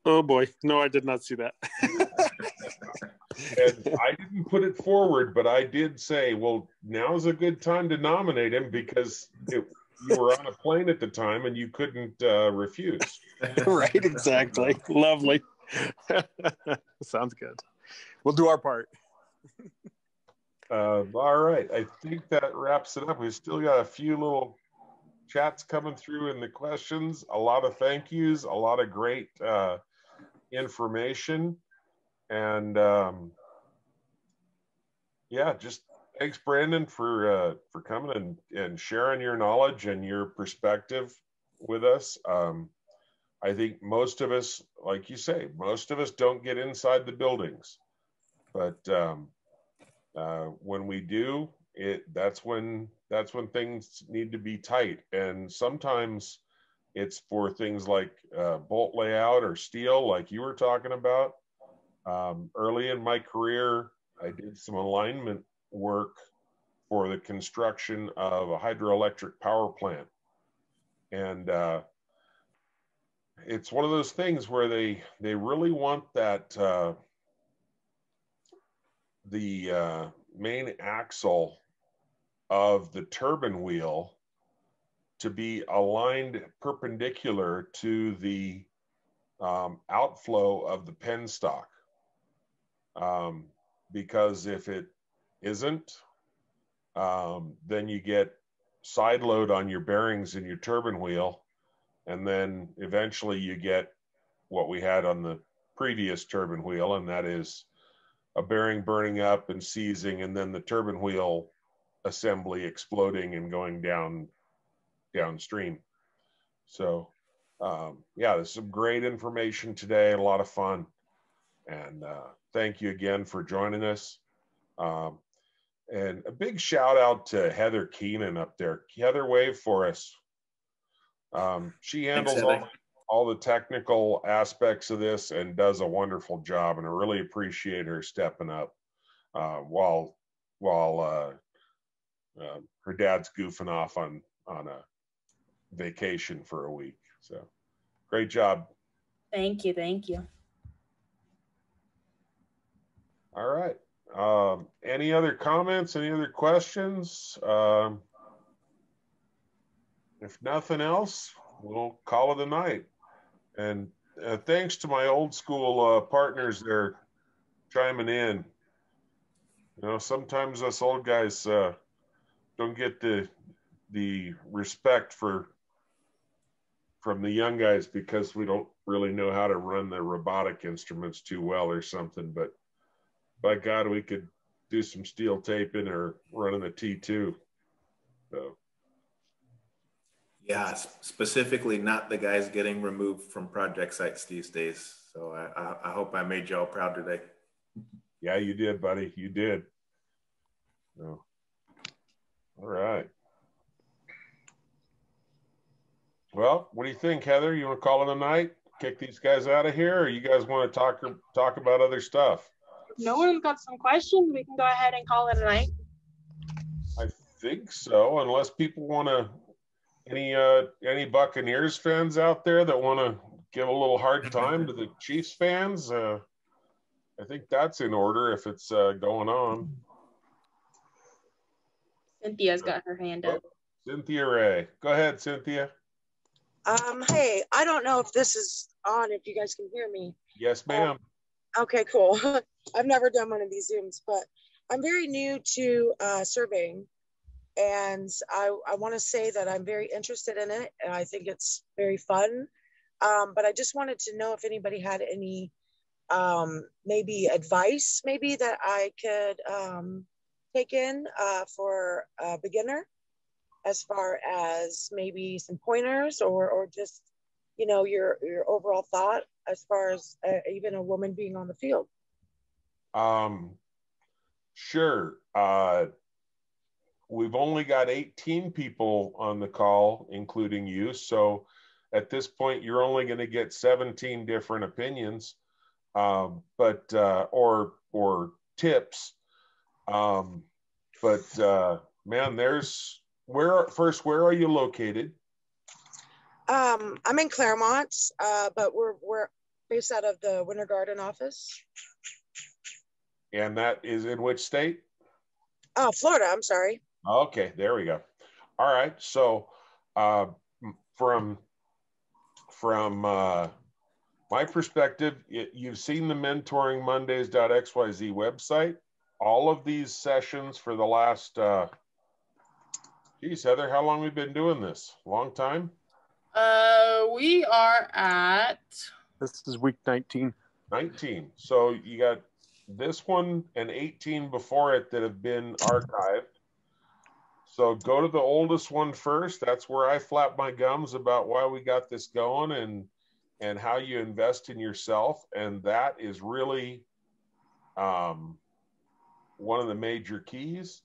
Oh boy, no, I did not see that.
And I didn't put it forward, but I did say, well, now's a good time to nominate him because you were on a plane at the time and you couldn't refuse.
Right, exactly. Lovely. Sounds good. We'll do our part.
All right. I think that wraps it up. We've still got a few little chats coming through in the questions, a lot of thank yous, a lot of great information. And yeah, just thanks, Brandon, for coming and sharing your knowledge and your perspective with us. I think most of us, like you say, most of us don't get inside the buildings, but when we do, that's when things need to be tight. And sometimes it's for things like bolt layout or steel, like you were talking about. Early in my career, I did some alignment work for the construction of a hydroelectric power plant. And it's one of those things where they really want that the main axle of the turbine wheel to be aligned perpendicular to the outflow of the penstock. Because if it isn't, then you get side load on your bearings in your turbine wheel, and then eventually you get what we had on the previous turbine wheel, and that is a bearing burning up and seizing, and then the turbine wheel assembly exploding and going downstream. So yeah, there's some great information today, a lot of fun, and thank you again for joining us. And a big shout out to Heather Keenan up there. Heather, wave for us. She handles all the technical aspects of this and does a wonderful job, and I really appreciate her stepping up while her dad's goofing off on a vacation for a week. So great job.
Thank you. Thank you.
All right. Any other comments? Any other questions? If nothing else, we'll call it a night. And thanks to my old school partners there chiming in. You know, sometimes us old guys don't get the respect from the young guys because we don't really know how to run the robotic instruments too well or something. But by God, we could do some steel taping or running a T2. So.
Yeah, specifically not the guys getting removed from project sites these days. So I hope I made y'all proud today.
Yeah, you did, buddy. You did. So, all right. Well, what do you think, Heather? You want to call it a night? Kick these guys out of here, or you guys want to talk about other stuff?
No one's got some questions. We can go ahead and call it a night.
I think so, unless people want to. Any Buccaneers fans out there that want to give a little hard time to the Chiefs fans? I think that's in order if it's going on.
Cynthia's got her hand up.
Cynthia Ray. Go ahead, Cynthia.
Hey, I don't know if this is on, if you guys can hear me.
Yes, ma'am.
Okay, cool. I've never done one of these Zooms, but I'm very new to surveying. And I want to say that I'm very interested in it, and I think it's very fun. But I just wanted to know if anybody had any maybe advice, maybe that I could take in for a beginner, as far as maybe some pointers or just, you know, your overall thought as far as even a woman being on the field.
Sure. We've only got 18 people on the call, including you. So at this point, you're only going to get 17 different opinions, or tips. Man, where are you located?
I'm in Claremont, but we're based out of the Winter Garden office.
And that is in which state?
Oh, Florida, I'm sorry.
Okay, there we go. All right, so from my perspective, you've seen the mentoringmondays.xyz website. All of these sessions for the last, geez, Heather, how long have we been doing this? Long time?
We are at...
This is week 19.
19. So you got this one and 18 before it that have been archived. So go to the oldest one first. That's where I flap my gums about why we got this going and how you invest in yourself. And that is really one of the major keys.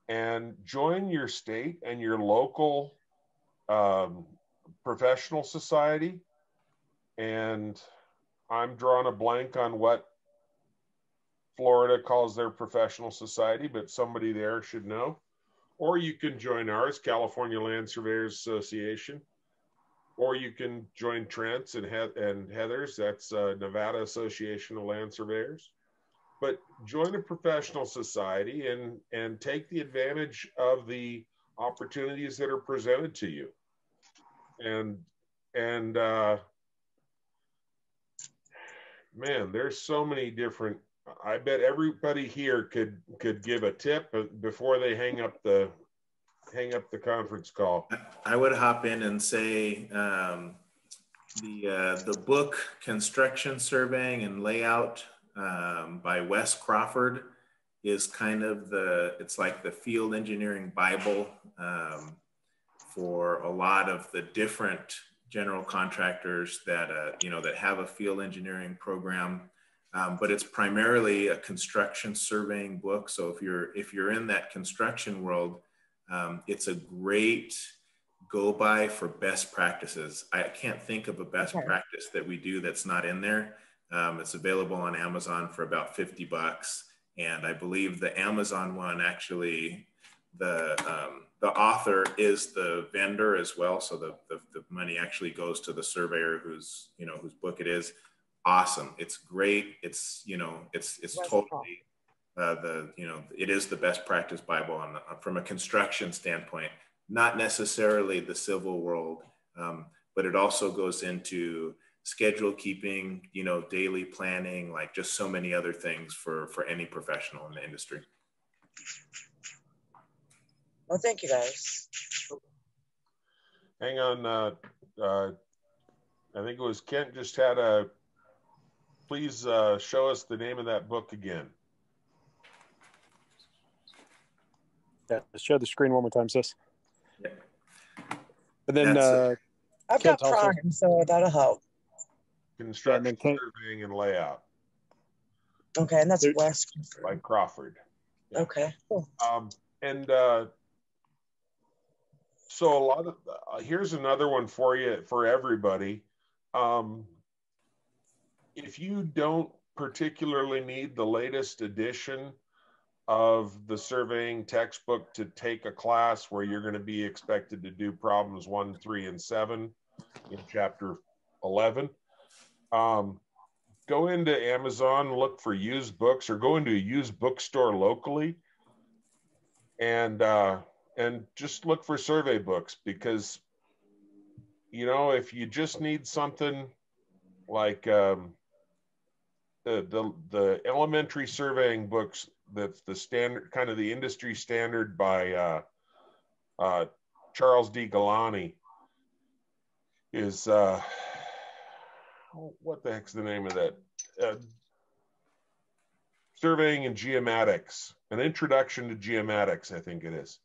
And join your state and your local professional society. And I'm drawing a blank on what Florida calls their professional society, but somebody there should know. Or you can join ours, California Land Surveyors Association. Or you can join Trent's and Heather's, that's Nevada Association of Land Surveyors. But join a professional society and take the advantage of the opportunities that are presented to you. And man, there's so many different. I bet everybody here could give a tip before they hang up the conference call.
I would hop in and say the book Construction Surveying and Layout by Wes Crawford is kind of it's like the field engineering Bible for a lot of the different general contractors that that have a field engineering program. But it's primarily a construction surveying book. So if you're in that construction world, it's a great go by for best practices. I can't think of a best practice that we do that's not in there. It's available on Amazon for about $50. And I believe the Amazon one, actually, the author is the vendor as well. So the money actually goes to the surveyor whose book it is. Awesome. It's great. It's totally it is the best practice Bible from a construction standpoint, not necessarily the civil world, but it also goes into schedule keeping, daily planning, like just so many other things for any professional in the industry.
Well, thank you guys.
Hang on. I think it was Kent just had a, please show us the name of that book again.
Yeah, share the screen one more time, sis.
Yeah.
And then
I've got Prime, so that'll help.
Construction Surveying and Layout.
Okay, and that's Wes
by Crawford.
Yeah. Okay, cool.
So a lot of here's another one for you, for everybody. If you don't particularly need the latest edition of the surveying textbook to take a class where you're going to be expected to do problems 1, 3, and 7 in chapter 11, go into Amazon, look for used books, or go into a used bookstore locally and just look for survey books, because if you just need something like the elementary surveying books, that's the standard, kind of the industry standard by Charles D. Galani, is what the heck's the name of that? Surveying and Geomatics, an introduction to geomatics, I think it is.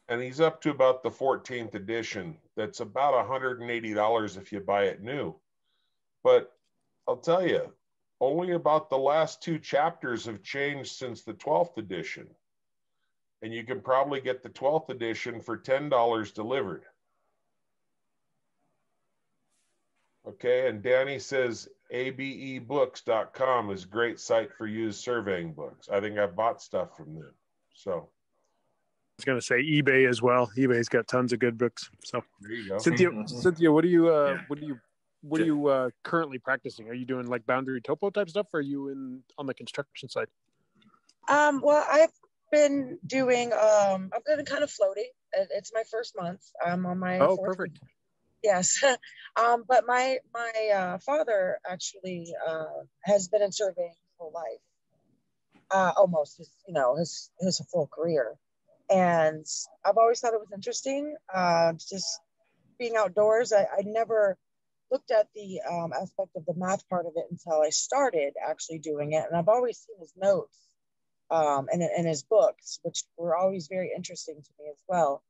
And he's up to about the 14th edition. That's about $180 if you buy it new. But I'll tell you, only about the last 2 chapters have changed since the 12th edition. And you can probably get the 12th edition for $10 delivered. Okay, and Danny says abebooks.com is a great site for used surveying books. I think I bought stuff from them. So
I was going to say eBay as well. eBay's got tons of good books. So
there you go.
Cynthia, what are you currently practicing? Are you doing like boundary topo type stuff, or are you on the construction side?
Well, I've been doing, I've been kind of floating. It's my first month. I'm on my fourth week. Yes. But my father actually has been in surveying his whole life, almost his full career. And I've always thought it was interesting, just being outdoors. I never looked at the aspect of the math part of it until I started actually doing it. And I've always seen his notes and his books, which were always very interesting to me as well.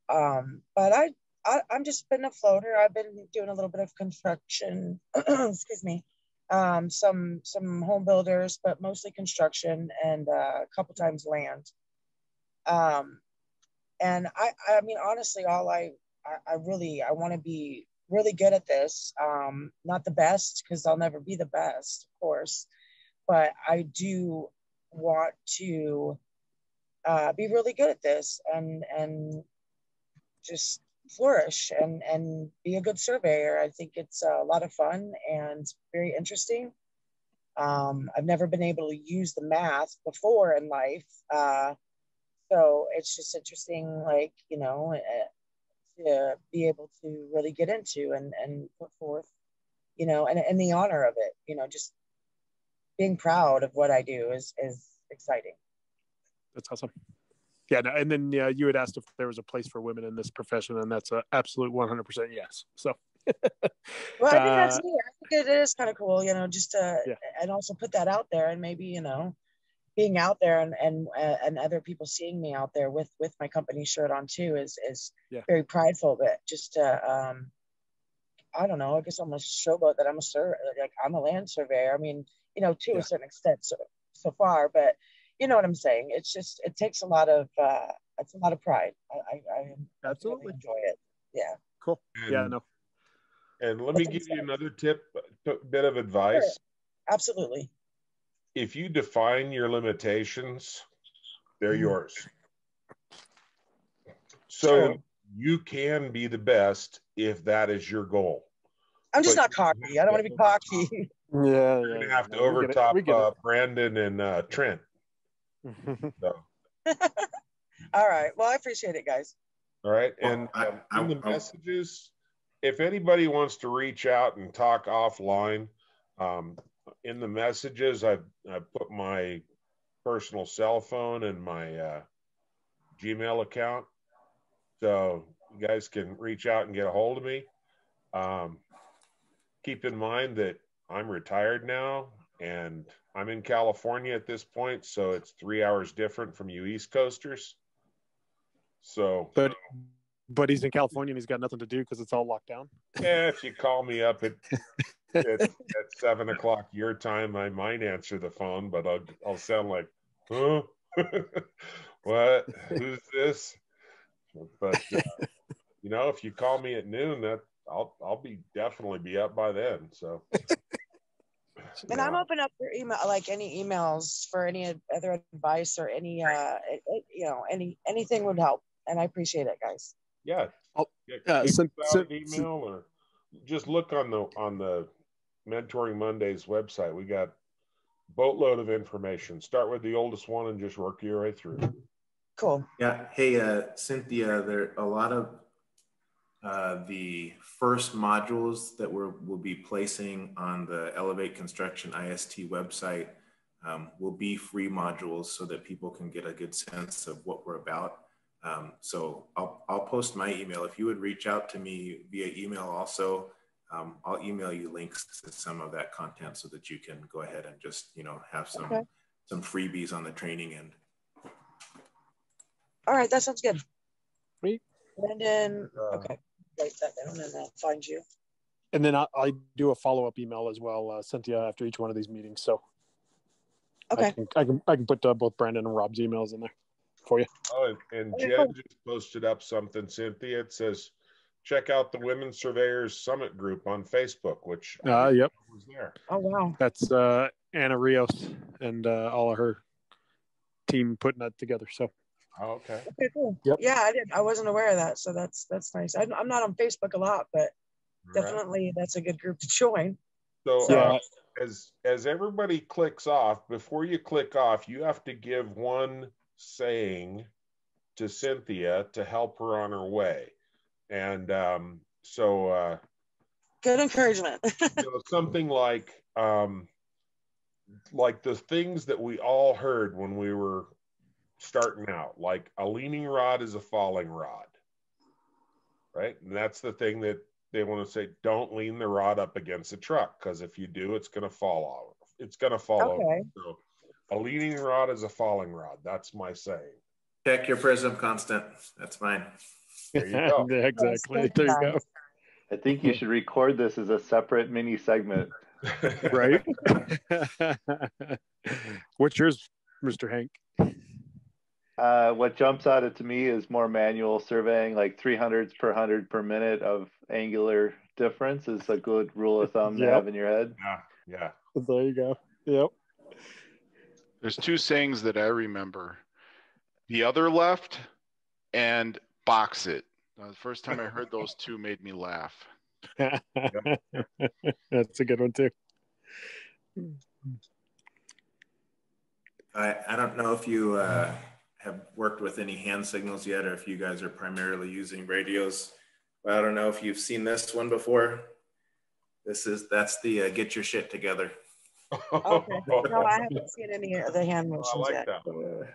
But I'm just been a floater. I've been doing a little bit of construction, excuse me, some home builders, but mostly construction, and a couple times land. And I mean, honestly, I want to be really good at this. Not the best, because I'll never be the best, of course, but I do want to be really good at this and just flourish and be a good surveyor. I think it's a lot of fun and very interesting. I've never been able to use the math before in life. So it's just interesting, like, to be able to really get into and put forth, and the honor of it, just being proud of what I do is exciting.
That's awesome. Yeah, no, and then you had asked if there was a place for women in this profession, and that's an absolute 100% yes. So,
well, I think that's neat. I think it is kind of cool, just to and also put that out there, and maybe being out there and other people seeing me out there with my company shirt on too is very prideful. But just I don't know. I guess I'm a showboat that I'm a land surveyor. I mean, to a certain extent so far, but. You know what I'm saying? It's just, it takes a lot of pride. I absolutely really enjoy it. Yeah.
Cool. No.
And let me give you another bit of advice.
Sure. Absolutely.
If you define your limitations, they're yours. So you can be the best if that is your goal.
I'm just not cocky. I don't want to be cocky.
You're going to have to overtop Brandon and Trent. So.
All right. Well, I appreciate it, guys.
All right. And in the messages, if anybody wants to reach out and talk offline, in the messages, I put my personal cell phone and my Gmail account. So you guys can reach out and get a hold of me. Keep in mind that I'm retired now, and I'm in California at this point, so it's 3 hours different from you East Coasters. So,
but he's in California and he's got nothing to do because it's all locked down.
Yeah, if you call me up at 7 o'clock your time, I might answer the phone, but I'll sound like, huh? What? Who's this? But if you call me at noon, I'll definitely be up by then. So.
And I'm open up for email, like any emails for any other advice or any, anything would help. And I appreciate it, guys.
Yeah. Send an email or just look on the Mentoring Mondays website. We got a boatload of information. Start with the oldest one and just work your way through.
Cool.
Yeah. Hey, Cynthia, there are a lot of the first modules that we'll be placing on the Elevate Construction IST website will be free modules so that people can get a good sense of what we're about. So I'll post my email. If you would reach out to me via email also, I'll email you links to some of that content so that you can go ahead and just, have some freebies on the training end.
All right, that sounds good.
Sweet.
Brandon, okay. Write that down and I'll find you.
And then I do a follow-up email as well, Cynthia, after each one of these meetings. So
okay,
I can put both Brandon and Rob's emails in there for you.
Oh, and Jen just posted up something, Cynthia. It says check out the Women Surveyors Summit group on Facebook, which
yep,
was there.
Oh wow,
that's Anna Rios and all of her team putting that together. So.
Oh, okay.
Okay, cool.
Yep.
Yeah, I wasn't aware of that, so that's nice. I'm not on Facebook a lot, but
Right.
definitely that's a good group to join.
So
Yeah.
As everybody clicks off, before you click off, you have to give one saying to Cynthia to help her on her way. And
good encouragement.
Something like the things that we all heard when we were starting out, like a leaning rod is a falling rod, right? And that's the thing that they want to say, don't lean the rod up against a truck, because if you do, it's going to fall off. It's going to fall over. So a leaning rod is a falling rod. That's my saying.
Check your prism constant. That's mine.
There you go.
Yeah, exactly. There you go.
I think you should record this as a separate mini segment.
Right? What's yours, Mr. Hank?
What jumps out at to me is more manual surveying, like 300s per 100 per minute of angular difference is a good rule of thumb to have in your head.
Yeah.
There you go. Yep.
There's two sayings that I remember. The other left and box it. The first time I heard those two made me laugh.
That's a good one too.
I don't know if you have worked with any hand signals yet, or if you guys are primarily using radios. But I don't know if you've seen this one before. That's the get your shit together.
Okay. No, I haven't seen any of the hand motions yet.
That.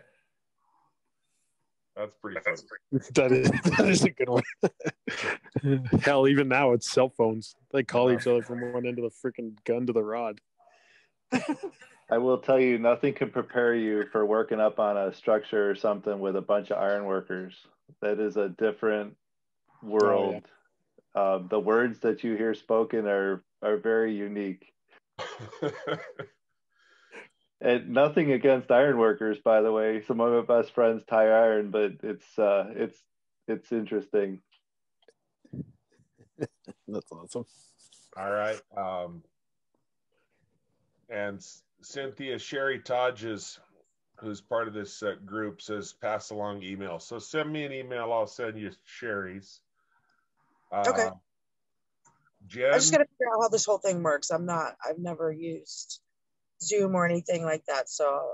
That's pretty funny.
That is a good one. Hell, even now it's cell phones. They call each other from one end of the freaking gun to the rod.
I will tell you, nothing can prepare you for working up on a structure or something with a bunch of iron workers. That is a different world. Oh, yeah. The words that you hear spoken are very unique. And nothing against iron workers, by the way. Some of my best friends tie iron, but it's interesting.
That's awesome.
All right. And Cynthia, Sherry Todges, who's part of this group, says pass along email. So send me an email. I'll send you Sherry's.
Okay.
Jen?
I just got to figure out how this whole thing works. I've never used Zoom or anything like that, so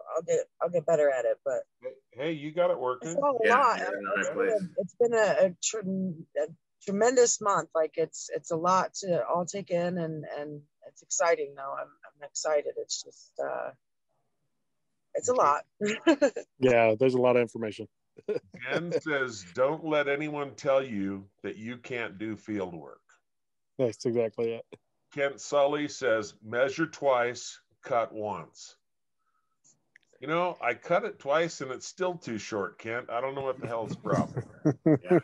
I'll get better at it. But
hey, you got it working.
It's all a lot. It's been a tremendous month. Like it's a lot to all take in, and it's exciting though. I'm excited. It's just it's a lot.
Yeah, there's a lot of information.
Jen says, don't let anyone tell you that you can't do field work.
That's exactly it.
Kent Sully says, measure twice, cut once. You know, I cut it twice and it's still too short, Kent. I don't know what the hell's the problem. Yeah.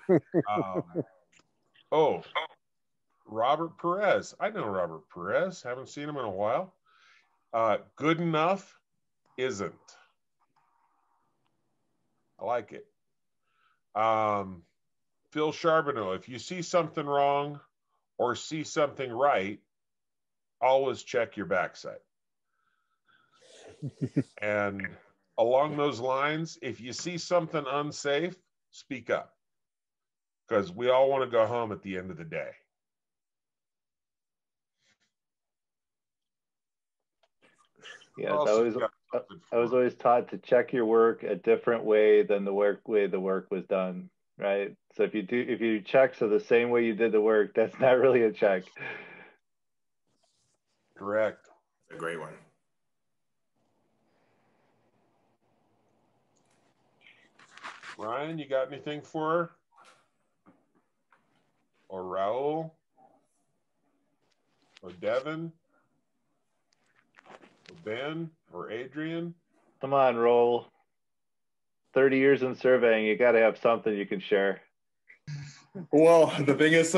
Robert Perez. I know Robert Perez. Haven't seen him in a while. Good enough isn't. I like it. Phil Charbonneau, if you see something wrong or see something right, always check your backside. And along those lines, if you see something unsafe, speak up, because we all want to go home at the end of the day.
Yeah, I was always taught to check your work a different way than the way the work was done, right? So if you check so the same way you did the work, that's not really a check.
Correct.
A great one.
Ryan, you got anything for her? Or Raul? Or Devin? Or Ben? Or Adrian?
Come on, Raul. 30 years in surveying, you got to have something you can share.
Well, the thing is,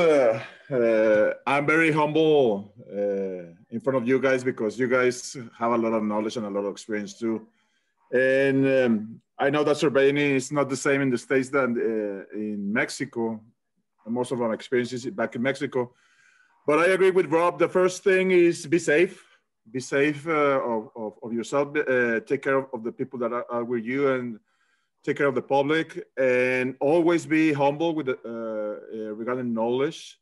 I'm very humble in front of you guys, because you guys have a lot of knowledge and a lot of experience too. And I know that surveying is not the same in the States than in Mexico. most of our experiences back in Mexico. But I agree with Rob. The first thing is be safe. Be safe of yourself. Take care of the people that are with you, and take care of the public. And always be humble with regarding knowledge,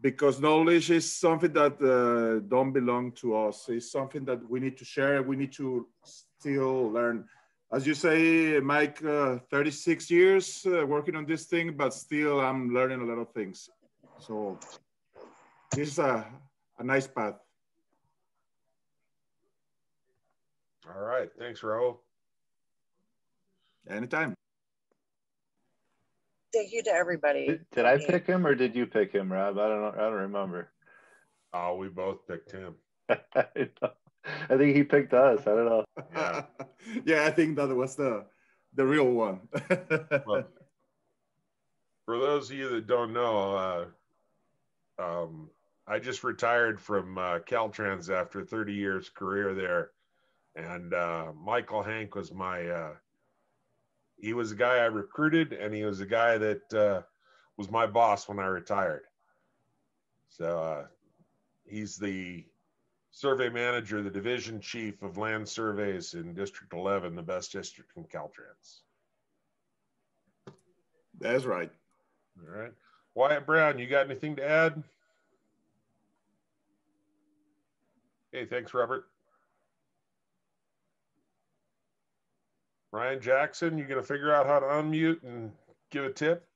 because knowledge is something that don't belong to us. It's something that we need to share. We need to still learn. As you say, Mike, 36 years working on this thing, but still I'm learning a lot of things. So this is a nice path.
All right. Thanks, Raul.
Anytime.
Thank you to everybody. Did I pick him or did you pick him, Rob? I don't remember.
Oh, we both picked him.
I think he picked us. I don't know.
Yeah.
Yeah, I think that was the real one.
Well, for those of you that don't know, I just retired from Caltrans after 30 years career there. And Michael Hank was he was the guy I recruited, and he was the guy that was my boss when I retired. So he's the survey manager, the division chief of land surveys in District 11, the best district in Caltrans.
That's right.
All right. Wyatt Brown, you got anything to add? Okay, thanks, Robert. Ryan Jackson, you going to figure out how to unmute and give a tip?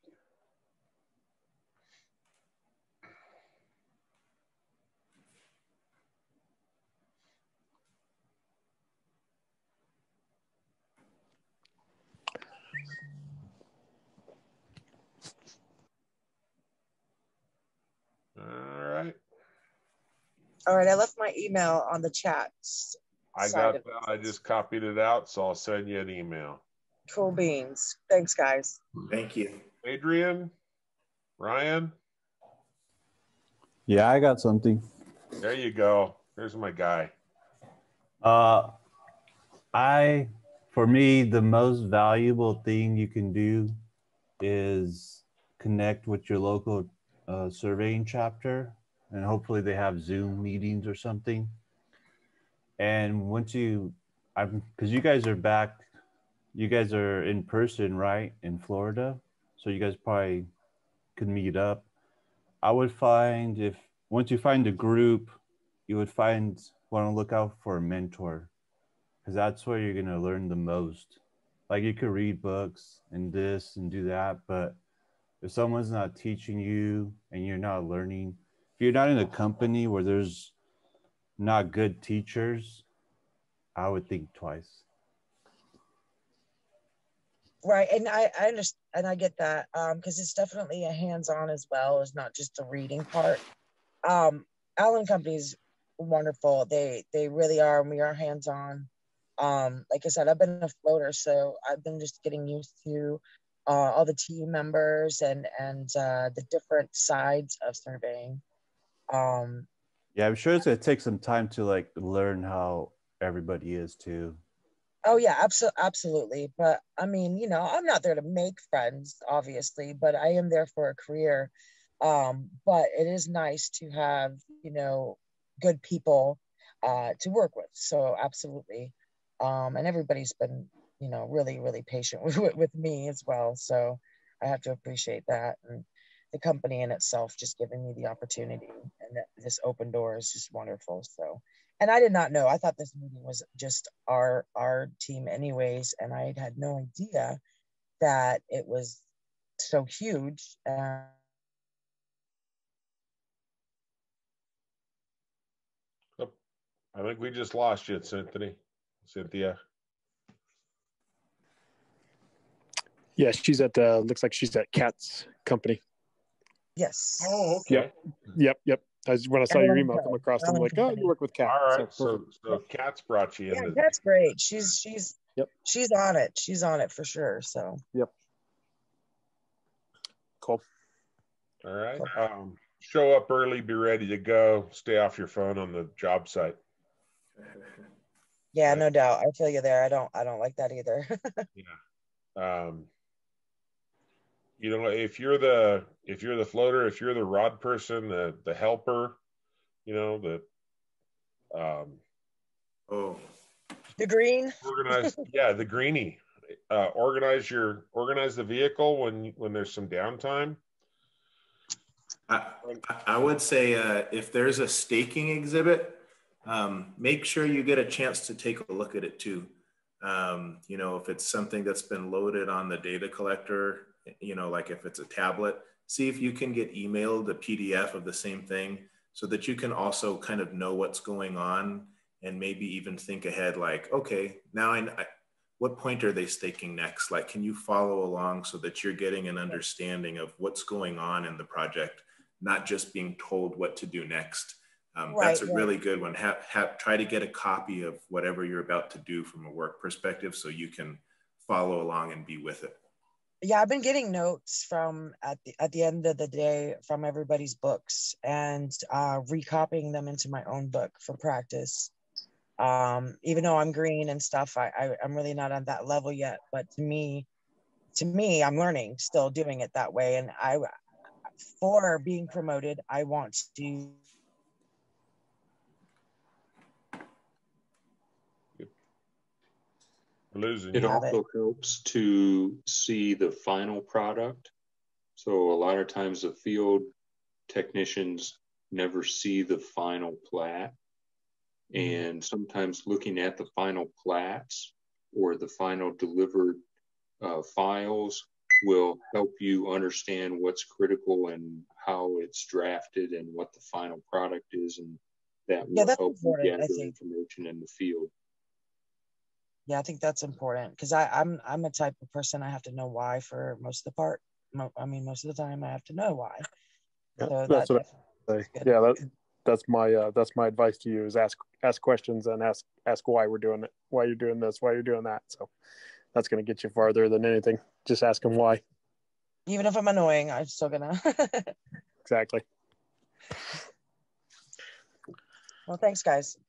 All right.
All right, I left my email on the chat.
I got that. I just copied it out, so I'll send you an email.
Cool beans. Thanks, guys.
Thank you.
Adrian, Ryan.
Yeah, I got something.
There you go. There's my guy.
For me, the most valuable thing you can do is connect with your local surveying chapter, and hopefully they have Zoom meetings or something. And once because you guys are in person, right, in Florida, so you guys probably could meet up. I would find once you find a group, you would want to look out for a mentor, because that's where you're going to learn the most. Like, you could read books and this and do that, but if someone's not teaching you and you're not learning, if you're not in a company where there's not good teachers, I would think twice.
Right, and I understand, and I get that, because it's definitely a hands-on as well. It's not just a reading part. Allen Company's wonderful. They really are, and we are hands-on. Like I said, I've been a floater, so I've been just getting used to all the team members and the different sides of surveying.
Yeah, I'm sure it's gonna take some time to learn how everybody is too.
Oh yeah, absolutely. But I mean, I'm not there to make friends, obviously, but I am there for a career. But it is nice to have, good people to work with. So absolutely. And everybody's been, really, really patient with me as well. So I have to appreciate that. And the company in itself just giving me the opportunity, and this open door is just wonderful. So, and I did not know. I thought this meeting was just our team anyways, and I had no idea that it was so huge.
I think we just lost you, Cynthia.
Yeah, she's at looks like she's at Kat's company.
Yes.
Oh, okay.
Yep. When I saw your email come across, I'm like, oh, you work with Kat.
All right, so Kat's brought you in.
Yeah, Kat's great. She's on it. She's on it for sure. So.
Yep. Cool.
All right. Show up early, be ready to go. Stay off your phone on the job site.
Yeah, no doubt. I feel you there. I don't like that either.
Yeah. you know, if you're the floater, if you're the rod person, the helper, you know,
the green.
Organize, yeah, the greenie. Organize the vehicle when there's some downtime.
I would say if there's a staking exhibit, make sure you get a chance to take a look at it too. You know, if it's something that's been loaded on the data collector, you know, like if it's a tablet, see if you can get emailed a PDF of the same thing so that you can also kind of know what's going on and maybe even think ahead like, okay, now what point are they staking next? Like, can you follow along so that you're getting an understanding of what's going on in the project, not just being told what to do next. That's a really good one. Try to get a copy of whatever you're about to do from a work perspective so you can follow along and be with it.
Yeah, I've been getting notes from at the end of the day from everybody's books and recopying them into my own book for practice. Even though I'm green and stuff, I'm really not on that level yet. But to me, I'm learning, still doing it that way. And for being promoted, I want to.
It also helps to see the final product. So a lot of times the field technicians never see the final plat. And sometimes looking at the final plats or the final delivered files will help you understand what's critical and how it's drafted and what the final product is. And that will help you gather information in the field.
Yeah, I think that's important because I'm a type of person I have to know why for most of the part. I mean, most of the time I have to know why.
Yeah,
so
that's what I say. Yeah, that's my advice to you is ask questions and ask why we're doing it, why you're doing this, why you're doing that. So that's going to get you farther than anything. Just ask them why.
Even if I'm annoying, I'm still gonna.
Exactly.
Well, thanks, guys.